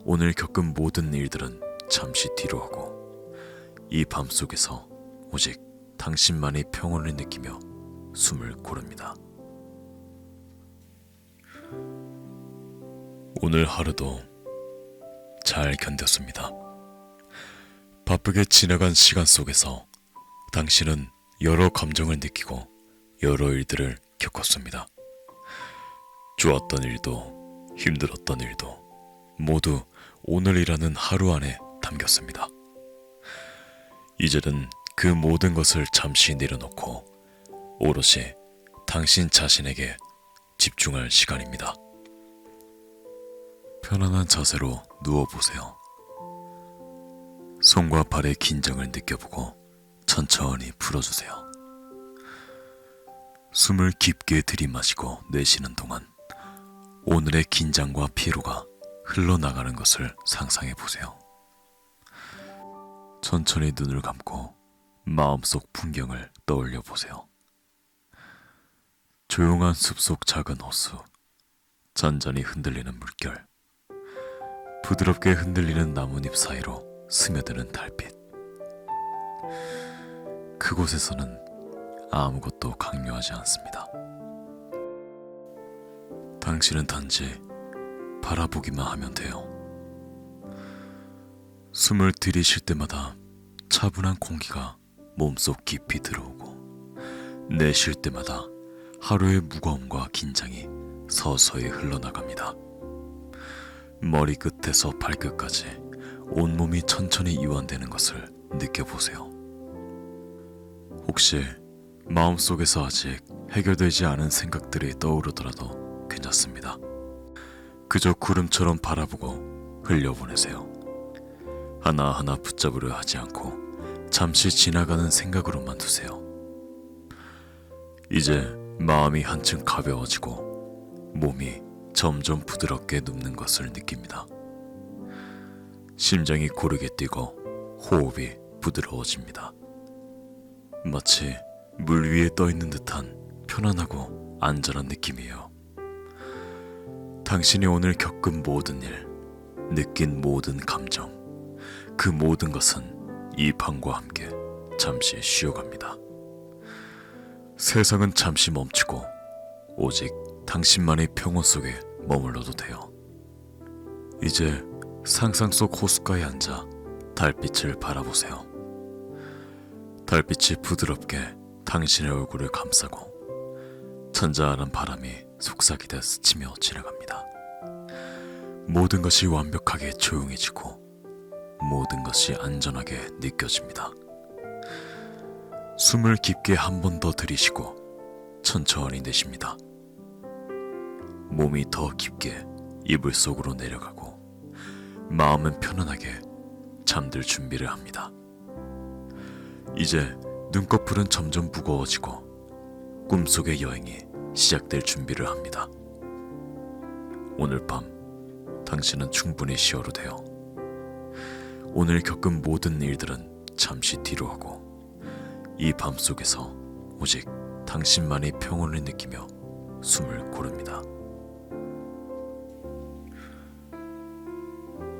오늘 겪은 모든 일들은 잠시 뒤로 하고 이 밤 속에서 오직 당신만의 평온을 느끼며 숨을 고릅니다. 오늘 하루도 잘 견뎠습니다. 바쁘게 지나간 시간 속에서 당신은 여러 감정을 느끼고 여러 일들을 겪었습니다. 좋았던 일도 힘들었던 일도 모두 오늘이라는 하루 안에 담겼습니다. 이제는 그 모든 것을 잠시 내려놓고 오롯이 당신 자신에게 집중할 시간입니다. 편안한 자세로 누워보세요. 손과 발의 긴장을 느껴보고 천천히 풀어주세요. 숨을 깊게 들이마시고 내쉬는 동안 오늘의 긴장과 피로가 흘러나가는 것을 상상해보세요. 천천히 눈을 감고 마음속 풍경을 떠올려보세요. 조용한 숲속 작은 호수, 잔잔히 흔들리는 물결, 부드럽게 흔들리는 나뭇잎 사이로 스며드는 달빛. 그곳에서는 아무것도 강요하지 않습니다. 당신은 단지 바라보기만 하면 돼요. 숨을 들이쉴 때마다 차분한 공기가 몸속 깊이 들어오고, 내쉴 때마다 하루의 무거움과 긴장이 서서히 흘러나갑니다. 머리끝에서 발끝까지 온몸이 천천히 이완되는 것을 느껴보세요. 혹시 마음속에서 아직 해결되지 않은 생각들이 떠오르더라도 괜찮습니다. 그저 구름처럼 바라보고 흘려보내세요. 하나하나 붙잡으려 하지 않고 잠시 지나가는 생각으로만 두세요. 이제 마음이 한층 가벼워지고 몸이 점점 부드럽게 눕는 것을 느낍니다. 심장이 고르게 뛰고 호흡이 부드러워집니다. 마치 물 위에 떠 있는 듯한 편안하고 안전한 느낌이에요. 당신이 오늘 겪은 모든 일, 느낀 모든 감정, 그 모든 것은 이 밤과 함께 잠시 쉬어갑니다. 세상은 잠시 멈추고 오직 당신만의 평온 속에 머물러도 돼요. 이제 상상 속 호숫가에 앉아 달빛을 바라보세요. 달빛이 부드럽게 당신의 얼굴을 감싸고 잔잔한 바람이 속삭이듯 스치며 지나갑니다. 모든 것이 완벽하게 조용해지고 모든 것이 안전하게 느껴집니다. 숨을 깊게 한 번 더 들이쉬고 천천히 내쉽니다. 몸이 더 깊게 이불 속으로 내려가고 마음은 편안하게 잠들 준비를 합니다. 이제 눈꺼풀은 점점 무거워지고 꿈속의 여행이 시작될 준비를 합니다. 오늘 밤 당신은 충분히 쉬어도 돼요. 오늘 겪은 모든 일들은 잠시 뒤로 하고 이 밤 속에서 오직 당신만이 평온을 느끼며 숨을 고릅니다.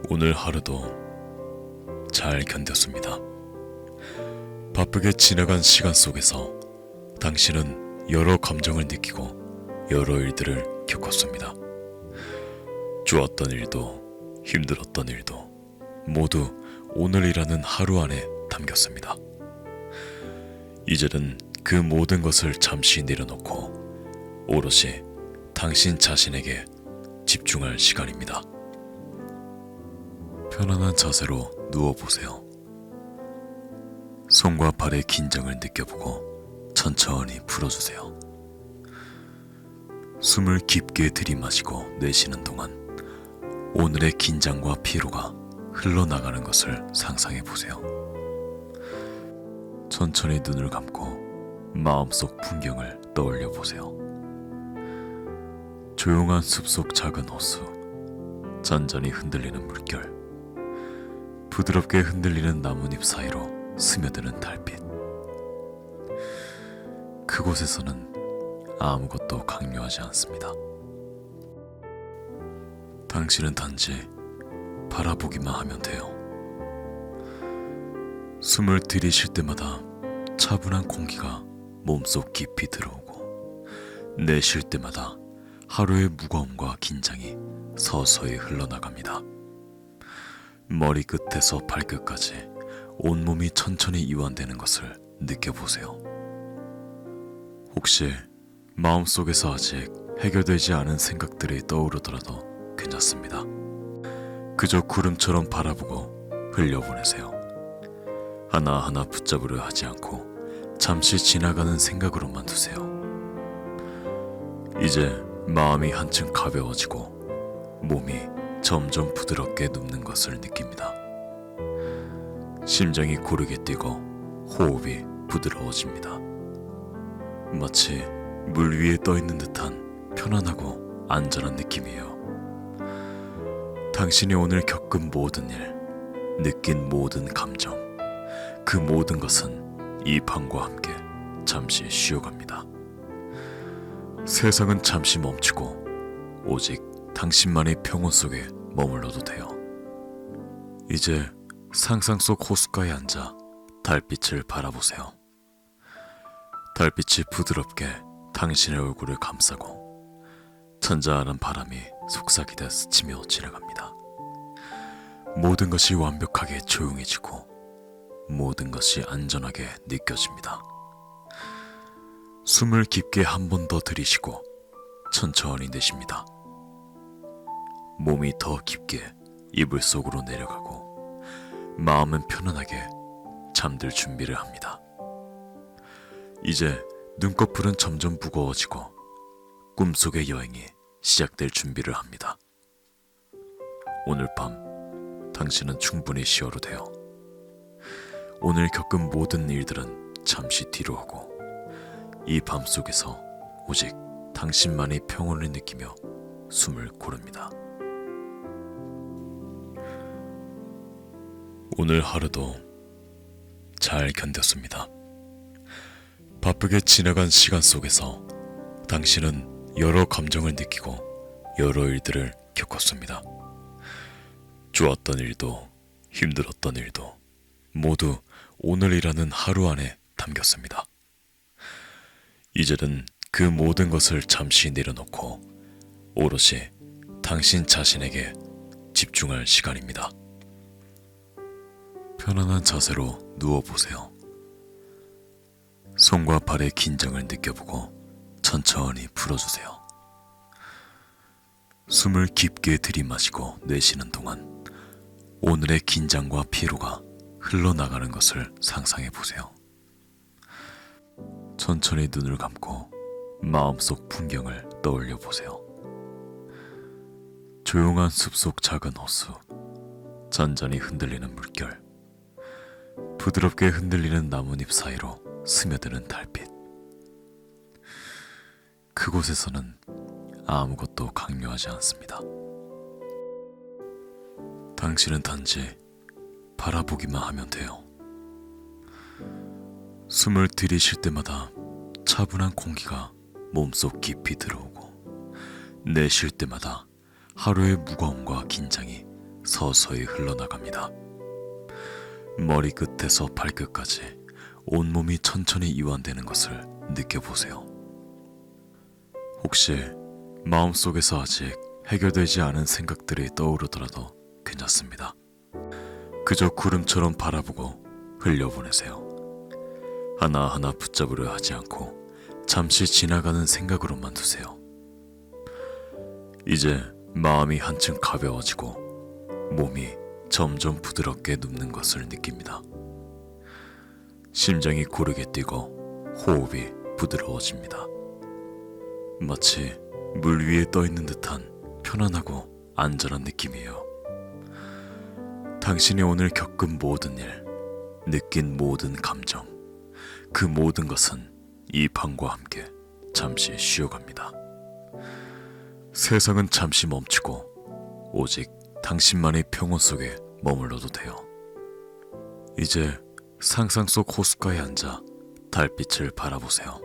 오늘 하루도 잘 견뎠습니다. 바쁘게 지나간 시간 속에서 당신은 여러 감정을 느끼고 여러 일들을 겪었습니다. 좋았던 일도 힘들었던 일도 모두 오늘이라는 하루 안에 담겼습니다. 이제는 그 모든 것을 잠시 내려놓고 오롯이 당신 자신에게 집중할 시간입니다. 편안한 자세로 누워보세요. 손과 발의 긴장을 느껴보고 천천히 풀어주세요. 숨을 깊게 들이마시고 내쉬는 동안 오늘의 긴장과 피로가 흘러나가는 것을 상상해보세요. 천천히 눈을 감고 마음속 풍경을 떠올려보세요. 조용한 숲속 작은 호수, 잔잔히 흔들리는 물결, 부드럽게 흔들리는 나뭇잎 사이로 스며드는 달빛. 그곳에서는 아무것도 강요하지 않습니다. 당신은 단지 바라보기만 하면 돼요. 숨을 들이쉴 때마다 차분한 공기가 몸속 깊이 들어오고 내쉴 때마다 하루의 무거움과 긴장이 서서히 흘러나갑니다. 머리끝에서 발끝까지 온몸이 천천히 이완되는 것을 느껴보세요. 혹시 마음속에서 아직 해결되지 않은 생각들이 떠오르더라도 괜찮습니다. 그저 구름처럼 바라보고 흘려보내세요. 하나하나 붙잡으려 하지 않고 잠시 지나가는 생각으로만 두세요. 이제 마음이 한층 가벼워지고 몸이 점점 부드럽게 눕는 것을 느낍니다. 심장이 고르게 뛰고 호흡이 부드러워집니다. 마치 물 위에 떠 있는 듯한 편안하고 안전한 느낌이에요. 당신이 오늘 겪은 모든 일, 느낀 모든 감정, 그 모든 것은 이 밤과 함께 잠시 쉬어갑니다. 세상은 잠시 멈추고 오직 당신만의 평온 속에 머물러도 돼요. 이제 상상 속 호숫가에 앉아 달빛을 바라보세요. 달빛이 부드럽게 당신의 얼굴을 감싸고 잔잔한 바람이 속삭이듯 스치며 지나갑니다. 모든 것이 완벽하게 조용해지고 모든 것이 안전하게 느껴집니다. 숨을 깊게 한 번 더 들이쉬고 천천히 내쉽니다. 몸이 더 깊게 이불 속으로 내려가고 마음은 편안하게 잠들 준비를 합니다. 이제 눈꺼풀은 점점 무거워지고 꿈속의 여행이 시작될 준비를 합니다. 오늘 밤 당신은 충분히 쉬어도 돼요. 오늘 겪은 모든 일들은 잠시 뒤로 하고 이 밤 속에서 오직 당신만의 평온을 느끼며 숨을 고릅니다. 오늘 하루도 잘 견뎠습니다. 바쁘게 지나간 시간 속에서 당신은 여러 감정을 느끼고 여러 일들을 겪었습니다. 좋았던 일도 힘들었던 일도 모두 오늘이라는 하루 안에 담겼습니다. 이제는 그 모든 것을 잠시 내려놓고 오롯이 당신 자신에게 집중할 시간입니다. 편안한 자세로 누워보세요. 손과 발의 긴장을 느껴보고 천천히 풀어주세요. 숨을 깊게 들이마시고 내쉬는 동안 오늘의 긴장과 피로가 흘러나가는 것을 상상해 보세요. 천천히 눈을 감고 마음속 풍경을 떠올려 보세요. 조용한 숲속 작은 호수, 잔잔히 흔들리는 물결, 부드럽게 흔들리는 나뭇잎 사이로 스며드는 달빛. 그곳에서는 아무것도 강요하지 않습니다. 당신은 단지 바라보기만 하면 돼요. 숨을 들이쉴 때마다 차분한 공기가 몸속 깊이 들어오고, 내쉴 때마다 하루의 무거움과 긴장이 서서히 흘러나갑니다. 머리끝에서 발끝까지 온몸이 천천히 이완되는 것을 느껴보세요. 혹시 마음속에서 아직 해결되지 않은 생각들이 떠오르더라도 괜찮습니다. 그저 구름처럼 바라보고 흘려보내세요. 하나하나 붙잡으려 하지 않고 잠시 지나가는 생각으로만 두세요. 이제 마음이 한층 가벼워지고 몸이 점점 부드럽게 눕는 것을 느낍니다. 심장이 고르게 뛰고 호흡이 부드러워집니다. 마치 물 위에 떠 있는 듯한 편안하고 안전한 느낌이에요. 당신이 오늘 겪은 모든 일, 느낀 모든 감정, 그 모든 것은 이 밤과 함께 잠시 쉬어갑니다. 세상은 잠시 멈추고 오직 당신만의 평온 속에 머물러도 돼요. 이제 상상 속 호숫가에 앉아 달빛을 바라보세요.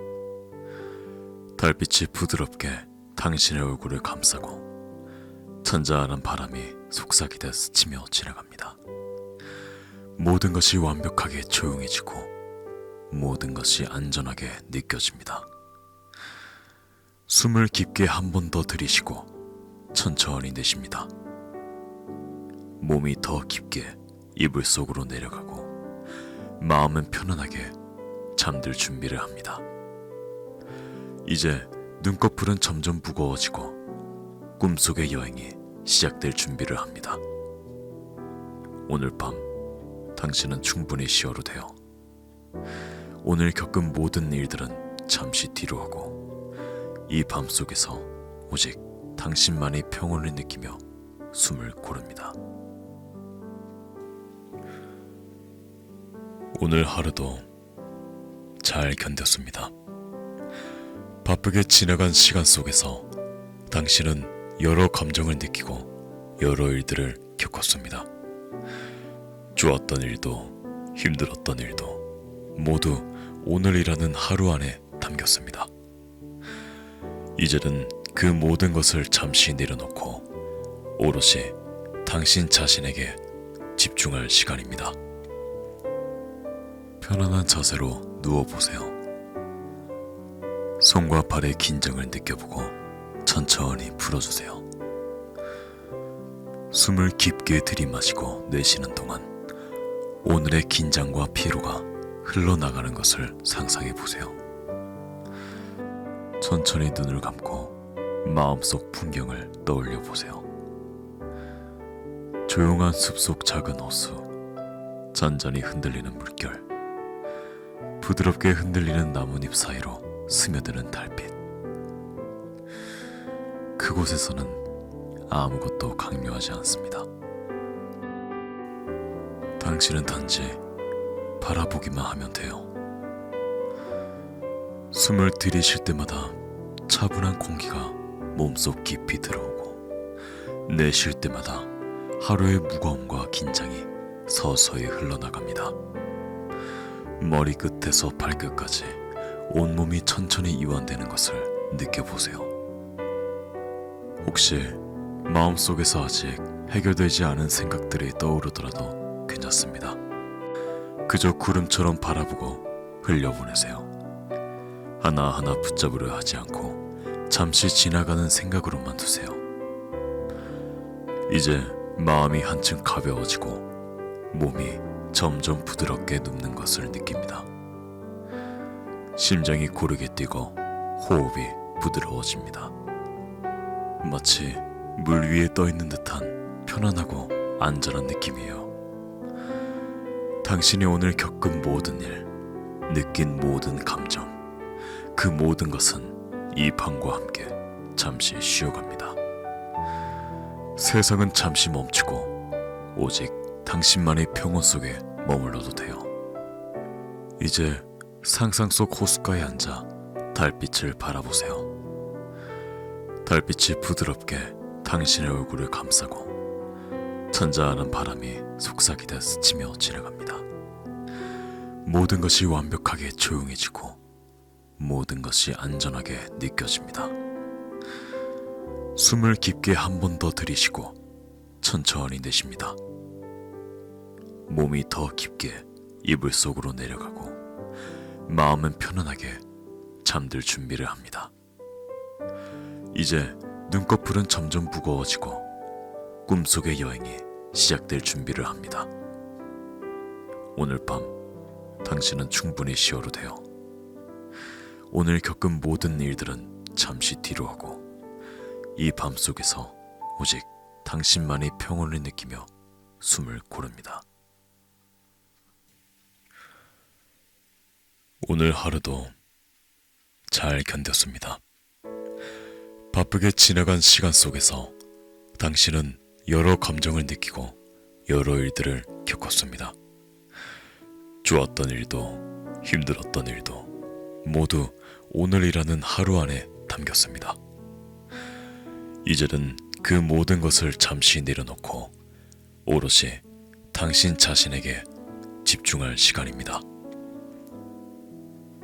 달빛이 부드럽게 당신의 얼굴을 감싸고 잔잔한 바람이 속삭이듯 스치며 지나갑니다. 모든 것이 완벽하게 조용해지고 모든 것이 안전하게 느껴집니다. 숨을 깊게 한 번 더 들이쉬고 천천히 내쉽니다. 몸이 더 깊게 이불 속으로 내려가고 마음은 편안하게 잠들 준비를 합니다. 이제 눈꺼풀은 점점 무거워지고 꿈속의 여행이 시작될 준비를 합니다. 오늘 밤 당신은 충분히 쉬어도 돼요. 오늘 겪은 모든 일들은 잠시 뒤로 하고 이 밤 속에서 오직 당신만의 평온을 느끼며 숨을 고릅니다. 오늘 하루도 잘 견뎠습니다. 바쁘게 지나간 시간 속에서 당신은 여러 감정을 느끼고 여러 일들을 겪었습니다. 좋았던 일도 힘들었던 일도 모두 오늘이라는 하루 안에 담겼습니다. 이제는 그 모든 것을 잠시 내려놓고 오롯이 당신 자신에게 집중할 시간입니다. 편안한 자세로 누워보세요. 손과 발의 긴장을 느껴보고 천천히 풀어주세요. 숨을 깊게 들이마시고 내쉬는 동안 오늘의 긴장과 피로가 흘러나가는 것을 상상해 보세요. 천천히 눈을 감고 마음속 풍경을 떠올려 보세요. 조용한 숲속 작은 호수, 잔잔히 흔들리는 물결, 부드럽게 흔들리는 나뭇잎 사이로 스며드는 달빛. 그곳에서는 아무것도 강요하지 않습니다. 당신은 단지 바라보기만 하면 돼요. 숨을 들이쉴 때마다 차분한 공기가 몸속 깊이 들어오고 내쉴 때마다 하루의 무거움과 긴장이 서서히 흘러나갑니다. 머리끝에서 발끝까지 온몸이 천천히 이완되는 것을 느껴보세요. 혹시 마음속에서 아직 해결되지 않은 생각들이 떠오르더라도 괜찮습니다. 그저 구름처럼 바라보고 흘려보내세요. 하나하나 붙잡으려 하지 않고 잠시 지나가는 생각으로만 두세요. 이제 마음이 한층 가벼워지고 몸이 점점 부드럽게 눕는 것을 느낍니다. 심장이 고르게 뛰고 호흡이 부드러워집니다. 마치 물 위에 떠 있는 듯한 편안하고 안전한 느낌이에요. 당신이 오늘 겪은 모든 일, 느낀 모든 감정, 그 모든 것은 이 밤과 함께 잠시 쉬어갑니다. 세상은 잠시 멈추고 오직 당신만의 평온 속에 머물러도 돼요. 이제 상상 속 호숫가에 앉아 달빛을 바라보세요. 달빛이 부드럽게 당신의 얼굴을 감싸고 잔잔한 바람이 속삭이듯 스치며 지나갑니다. 모든 것이 완벽하게 조용해지고 모든 것이 안전하게 느껴집니다. 숨을 깊게 한 번 더 들이쉬고 천천히 내쉽니다. 몸이 더 깊게 이불 속으로 내려가고 마음은 편안하게 잠들 준비를 합니다. 이제 눈꺼풀은 점점 무거워지고 꿈속의 여행이 시작될 준비를 합니다. 오늘 밤 당신은 충분히 쉬어도 돼요. 오늘 겪은 모든 일들은 잠시 뒤로 하고 이 밤 속에서 오직 당신만의 평온을 느끼며 숨을 고릅니다. 오늘 하루도 잘 견뎠습니다. 바쁘게 지나간 시간 속에서 당신은 여러 감정을 느끼고 여러 일들을 겪었습니다. 좋았던 일도 힘들었던 일도 모두 오늘이라는 하루 안에 담겼습니다. 이제는 그 모든 것을 잠시 내려놓고 오롯이 당신 자신에게 집중할 시간입니다.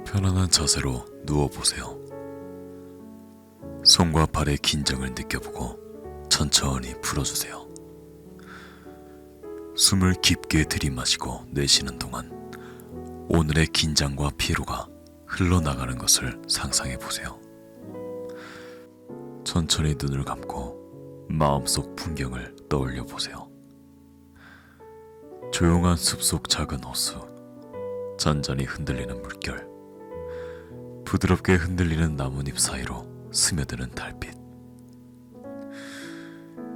편안한 자세로 누워보세요. 손과 발의 긴장을 느껴보고 천천히 풀어주세요. 숨을 깊게 들이마시고 내쉬는 동안 오늘의 긴장과 피로가 흘러나가는 것을 상상해보세요. 천천히 눈을 감고 마음속 풍경을 떠올려보세요. 조용한 숲속 작은 호수, 잔잔히 흔들리는 물결, 부드럽게 흔들리는 나뭇잎 사이로 스며드는 달빛.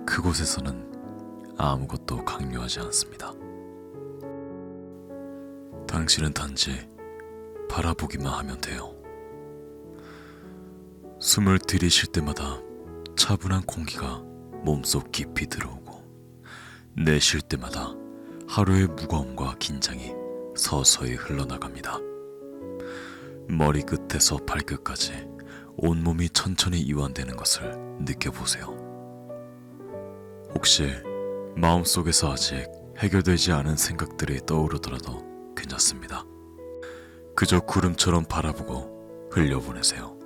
그곳에서는 아무것도 강요하지 않습니다. 당신은 단지 바라보기만 하면 돼요. 숨을 들이쉴 때마다 차분한 공기가 몸속 깊이 들어오고 내쉴 때마다 하루의 무거움과 긴장이 서서히 흘러나갑니다. 머리끝에서 발끝까지 온몸이 천천히 이완되는 것을 느껴보세요. 혹시 마음속에서 아직 해결되지 않은 생각들이 떠오르더라도 괜찮습니다. 그저 구름처럼 바라보고 흘려보내세요.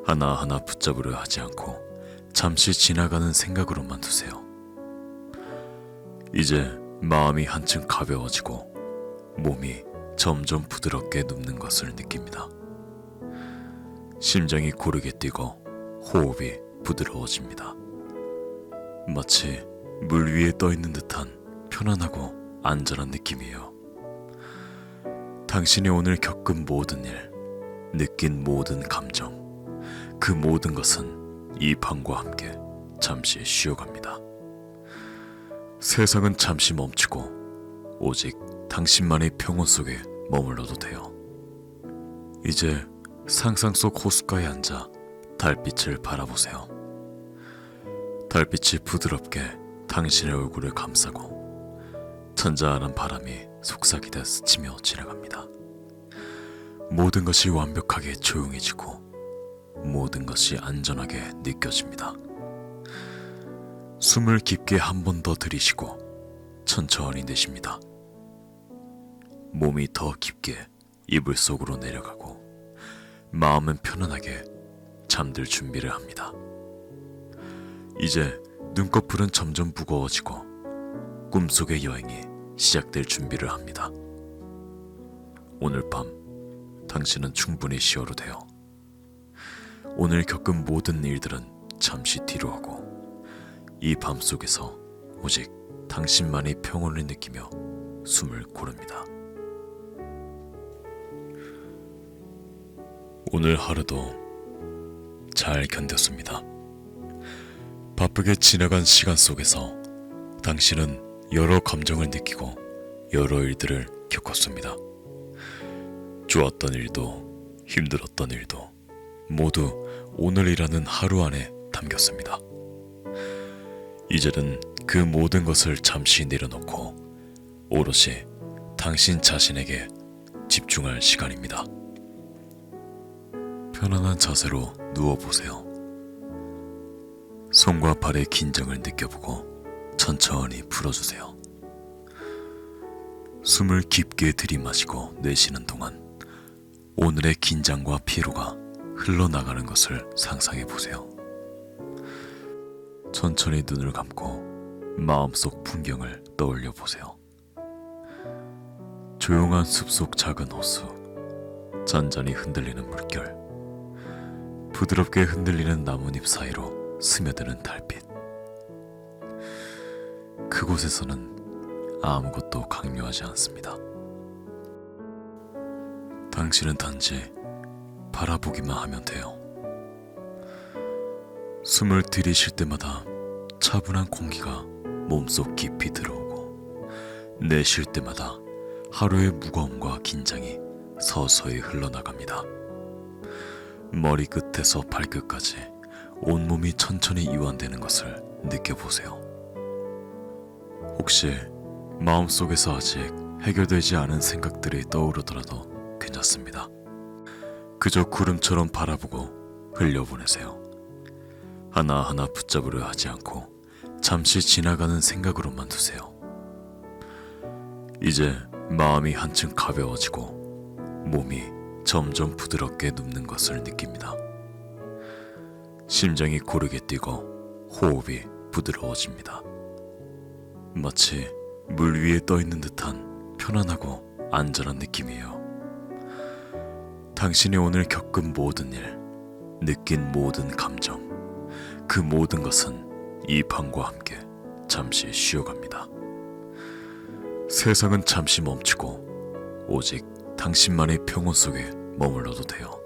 하나하나 붙잡으려 하지 않고 잠시 지나가는 생각으로만 두세요. 이제 마음이 한층 가벼워지고 몸이 점점 부드럽게 눕는 것을 느낍니다. 심장이 고르게 뛰고 호흡이 부드러워집니다. 마치 물 위에 떠 있는 듯한 편안하고 안전한 느낌이에요. 당신이 오늘 겪은 모든 일, 느낀 모든 감정, 그 모든 것은 이 밤과 함께 잠시 쉬어갑니다. 세상은 잠시 멈추고 오직 당신만의 평온 속에 머물러도 돼요. 이제 상상 속 호숫가에 앉아 달빛을 바라보세요. 달빛이 부드럽게 당신의 얼굴을 감싸고 잔잔한 바람이 속삭이듯 스치며 지나갑니다. 모든 것이 완벽하게 조용해지고 모든 것이 안전하게 느껴집니다. 숨을 깊게 한 번 더 들이쉬고 천천히 내쉽니다. 몸이 더 깊게 이불 속으로 내려가고 마음은 편안하게 잠들 준비를 합니다. 이제 눈꺼풀은 점점 무거워지고 꿈속의 여행이 시작될 준비를 합니다. 오늘 밤 당신은 충분히 쉬어도 돼요. 오늘 겪은 모든 일들은 잠시 뒤로 하고 이 밤 속에서 오직 당신만의 평온을 느끼며 숨을 고릅니다. 오늘 하루도 잘 견뎠습니다. 바쁘게 지나간 시간 속에서 당신은 여러 감정을 느끼고 여러 일들을 겪었습니다. 좋았던 일도 힘들었던 일도 모두 오늘이라는 하루 안에 담겼습니다. 이제는 그 모든 것을 잠시 내려놓고 오롯이 당신 자신에게 집중할 시간입니다. 편안한 자세로 누워보세요. 손과 발의 긴장을 느껴보고 천천히 풀어주세요. 숨을 깊게 들이마시고 내쉬는 동안 오늘의 긴장과 피로가 흘러나가는 것을 상상해보세요. 천천히 눈을 감고 마음속 풍경을 떠올려보세요. 조용한 숲속 작은 호수, 잔잔히 흔들리는 물결, 부드럽게 흔들리는 나뭇잎 사이로 스며드는 달빛. 그곳에서는 아무것도 강요하지 않습니다. 당신은 단지 바라보기만 하면 돼요. 숨을 들이쉴 때마다 차분한 공기가 몸속 깊이 들어오고 내쉴 때마다 하루의 무거움과 긴장이 서서히 흘러나갑니다. 머리끝에서 발끝까지 온몸이 천천히 이완되는 것을 느껴보세요. 혹시 마음속에서 아직 해결되지 않은 생각들이 떠오르더라도 괜찮습니다. 그저 구름처럼 바라보고 흘려보내세요. 하나하나 붙잡으려 하지 않고 잠시 지나가는 생각으로만 두세요. 이제 마음이 한층 가벼워지고 몸이 점점 부드럽게 눕는 것을 느낍니다. 심장이 고르게 뛰고 호흡이 부드러워집니다. 마치 물 위에 떠 있는 듯한 편안하고 안전한 느낌이에요. 당신이 오늘 겪은 모든 일, 느낀 모든 감정, 그 모든 것은 이 밤과 함께 잠시 쉬어갑니다. 세상은 잠시 멈추고 오직 당신만의 평온 속에 머물러도 돼요.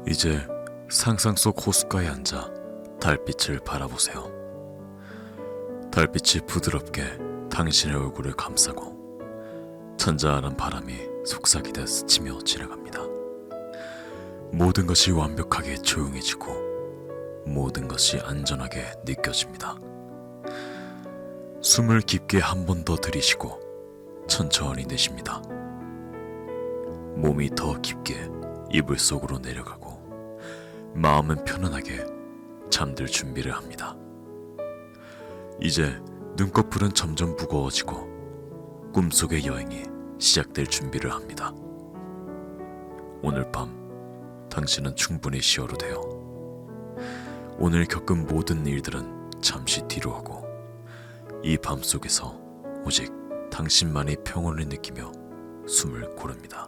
이제 상상 속 호숫가에 앉아 달빛을 바라보세요. 달빛이 부드럽게 당신의 얼굴을 감싸고 잔잔한 바람이 속삭이듯 스치며 지나갑니다. 모든 것이 완벽하게 조용해지고 모든 것이 안전하게 느껴집니다. 숨을 깊게 한 번 더 들이쉬고 천천히 내쉽니다. 몸이 더 깊게 이불 속으로 내려가고 마음은 편안하게 잠들 준비를 합니다. 이제 눈꺼풀은 점점 무거워지고 꿈속의 여행이 시작될 준비를 합니다. 오늘 밤 당신은 충분히 쉬어도 돼요. 오늘 겪은 모든 일들은 잠시 뒤로 하고 이 밤 속에서 오직 당신만의 평온을 느끼며 숨을 고릅니다.